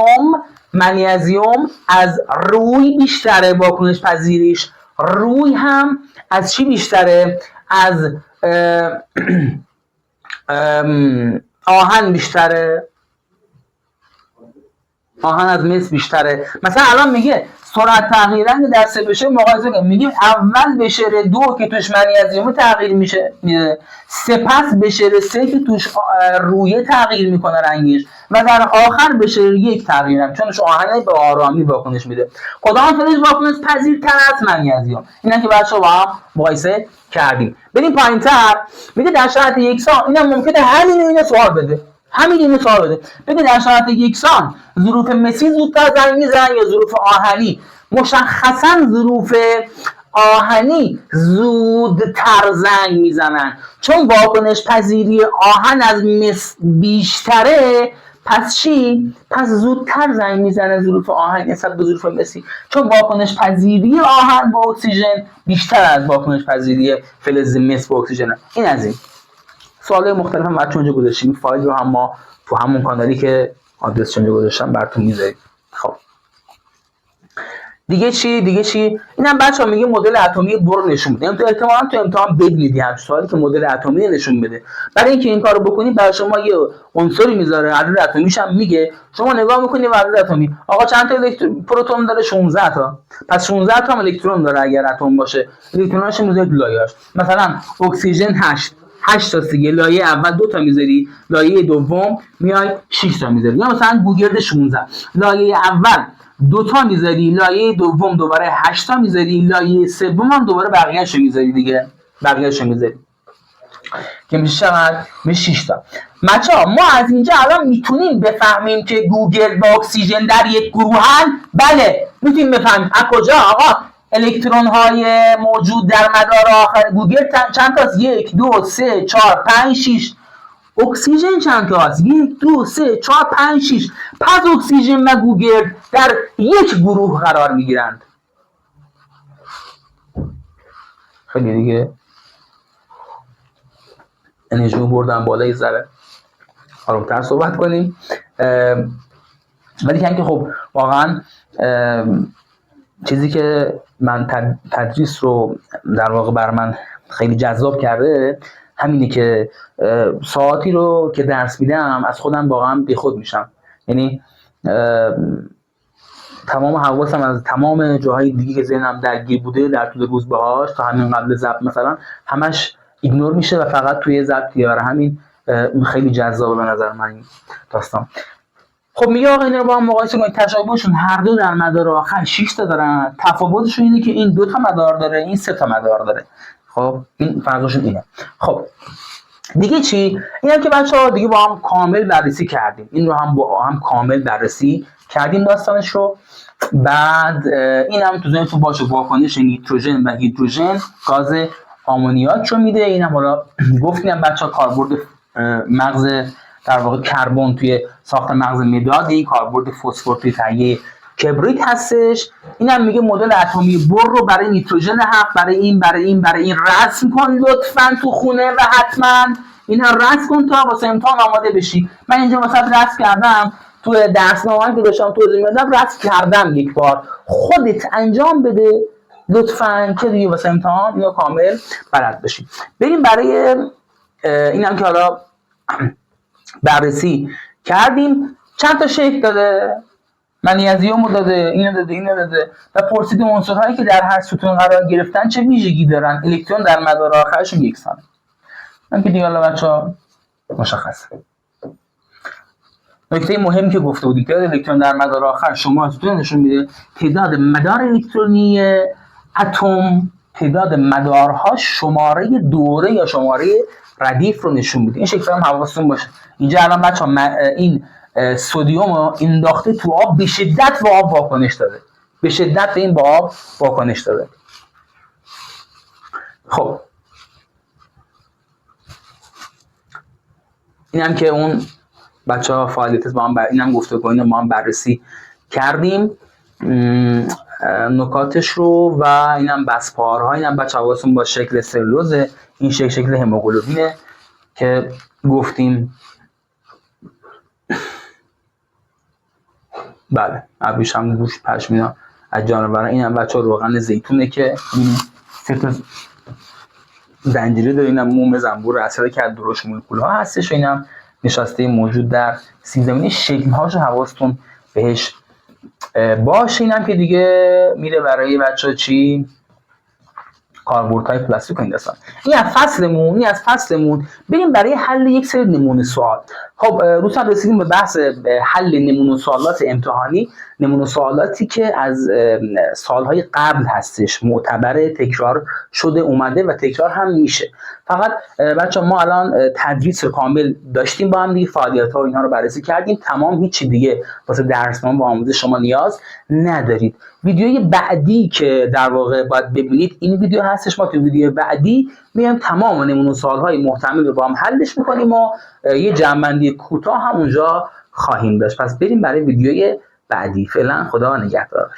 A: از روی بیشتره واکنش پذیریش. روی هم از چی بیشتره؟ از آهن بیشتره. آهن از مس بیشتره. مثلا الان میگه سرعت تغییر رنگ در سه بشر مقایسه کنیم، میگیم اول بشر دو که توش منیزیم تغییر میشه، سپس بشر سه که توش رویه تغییر میکنه رنگش، و در آخر بشر یک تغییر هم چونش آهن به آرامی واکنش میده. کدام فلز واکنش پذیرتر از منیزیم؟ اینا که بچه‌ها با هم مقایسه کردیم. بریم پایین‌تر. میگه در شرایط یکسان، اینم ممکنه همین سوال بده. بگه در شرایط یکسان ظروف مسی زودتر زنگ میزنن یا ظروف آهنی؟ مشخصا ظروف آهنی زودتر زنگ میزنن، چون واکنش پذیری آهن از مس بیشتره. پس چی؟ پس زودتر زنگ میزنه ظروف آهن نسبت به ظروف مسی، چون واکنش پذیری آهن با اکسیژن بیشتر از واکنش پذیری فلز مس با اکسیژن. این از این سوالای مختلف هم براتون اونجا گذاشتیم. فایل رو هم ما تو همون کانالی که آدرسش اونجا گذاشتم براتون میذاریم. خب دیگه چی؟ اینم بچه‌ها میگه مدل اتمی بور نشون میده. تو احتمالاً تو امتحان ببینید هم سوالی که مدل اتمی نشون بده. برای اینکه این کارو بکنید برای شما یه عنصری میذاره، عدد اتمیش هم میگه. شما نگاه میکنید عدد اتمی، آقا چند تا پروتون داره؟ 16 تا. پس 16 تا الکترون داره اگر اتم باشه. الکتروناش میذارید لایه‌اش. مثلا اکسیژن 8 تا دیگه، لایه اول 2 تا میذاری، لایه دوم میای 6 تا میذاری. یا مثلا گوگرد 16، لایه اول 2 تا میذاری، لایه دوم دوباره 8 تا میذاری، لایه سوم هم دوباره بقیه‌اشو میذاری دیگه، بقیه‌اشو میذاری که میشه چقدر؟ میشه 6 تا. بچه‌ها ما از اینجا الان میتونیم بفهمیم که گوگرد با اکسیژن در یک گروهن؟ بله میتونیم بفهمیم. از کجا آقا؟ الکترون های موجود در مدار آخر گوگرد چند تاست؟ 1 2 3 4 5 6. اکسیژن چند تاست؟ 1 2 3 4 5 6. پس اکسیژن و گوگرد در یک گروه قرار میگیرند. خیلی دیگه انرژی بردن بالای ذره. آرومتر صحبت کنیم. ولی که خب واقعا چیزی که من تدریس رو در واقع بر من خیلی جذاب کرده همینه که ساعتی رو که درس میدم از خودم واقعا بیخود میشم. یعنی تمام حواسم از تمام جاهای دیگه که ذهنم درگیر بوده در طول روز باهاش تا همین قبل ضبط مثلا همش ایگنور میشه و فقط توی ضبطیه. برای همین خیلی جذابه به نظر من این داستان. خب میگه آقا اینا رو با هم مقایسه کنید، تشابهشون هر دو در مدار آخر 6 تا دارن، تفاوتشون اینه که این 2 تا مدار داره، این 3 تا مدار داره. خب این فرقشون اینه. خب دیگه چی؟ اینا که بچه‌ها دیگه با هم کامل بررسی کردیم. این رو هم با هم کامل بررسی کردیم داستانش رو. بعد این هم تو ذهنتون باشه واکنش نیتروژن و هیدروژن گاز آمونیاک رو میده. این هم حالا گفتیم بچه‌ها کاربرد مغز در واقع کربن توی ساخت مغز مداد، این کاربرد فسفر توی تهیه کبریت هستش. اینم میگه مدل اتمی بور رو برای نیتروژن 7 برای این رسم کن لطفاً تو خونه و حتما اینا رسم کن تا واسه امتحان آماده بشی. من اینجا واسه رسم کردم، تو درسنامه‌ای که داشتم توضیح میدادم رسم کردم یک بار. خودت انجام بده لطفاً که دیگه واسه امتحان اینو کامل بلد بشی. بریم برای اینم که حالا بررسی کردیم. چند تا شکل داده؟ منیزیم داده، اینو داده و پرسیدیم عنصرهایی که در هر ستون قرار گرفتن چه ویژگی دارن. الکترون در مدار آخرشون یکسانه. من که دیگه حالا بچه‌ها مشخصه. نکته مهمی که گفته بودیم تعداد الکترون در مدار آخر شما ستون نشون میده تعداد مدار الکترونی اتم، تعداد مدارها شماره دوره یا شماره ردیف رو نشون میده. این شکل هم حواستون باشه. اینجا الان بچه‌ها این سدیم رو انداخته تو آب، به شدت با آب واکنش داده، به شدت به این با آب واکنش داده. خب اینم که اون بچه‌ها فعالیت با هم اینم گفتگو اینو ما هم بررسی کردیم نکاتش رو و اینم بسپارها. اینم بچه‌ها حواستون با شکل سلولوزه، این شکل هموگلوبینه که گفتیم. بله ابریش هم گوشت پشمینا از جانوران. اینم بچه‌ها روغن زیتونه که این سه تا زنجیره داره. اینم موم زنبور اثر که از درشت مولکول‌ها هستش. اینم نشسته موجود در سیب زمینی. شکل‌هاشو حواستون بهش باشه. اینم که دیگه میره برای بچه‌ها چی؟ کاربردهای پلاستیک این داستان. این از فصلمون بریم برای حل یک سری نمونه سوال. خب روزها رسیدیم به بحث حل نمونه سوالات امتحانی، نمونه سوالاتی که از سالهای قبل هستش، معتبر، تکرار شده اومده و تکرار هم میشه. فقط بچه‌ها ما الان تدریس کامل داشتیم با هم دیگه، فعالیت‌ها و اینها رو بررسی کردیم تمام، هیچ چیز واسه درسمان و آموزش شما نیاز ندارید. ویدیوی بعدی که در واقع باید ببینید این ویدیو هستش. ما تو ویدیو بعدی میایم تمام نمونه سوال‌های محتمل رو با هم حلش می‌کنیم و یه جمع‌بندی کوتاه هم اونجا خواهیم داشت. پس بریم برای ویدیوی بعدی. فعلا خدا نگهدار.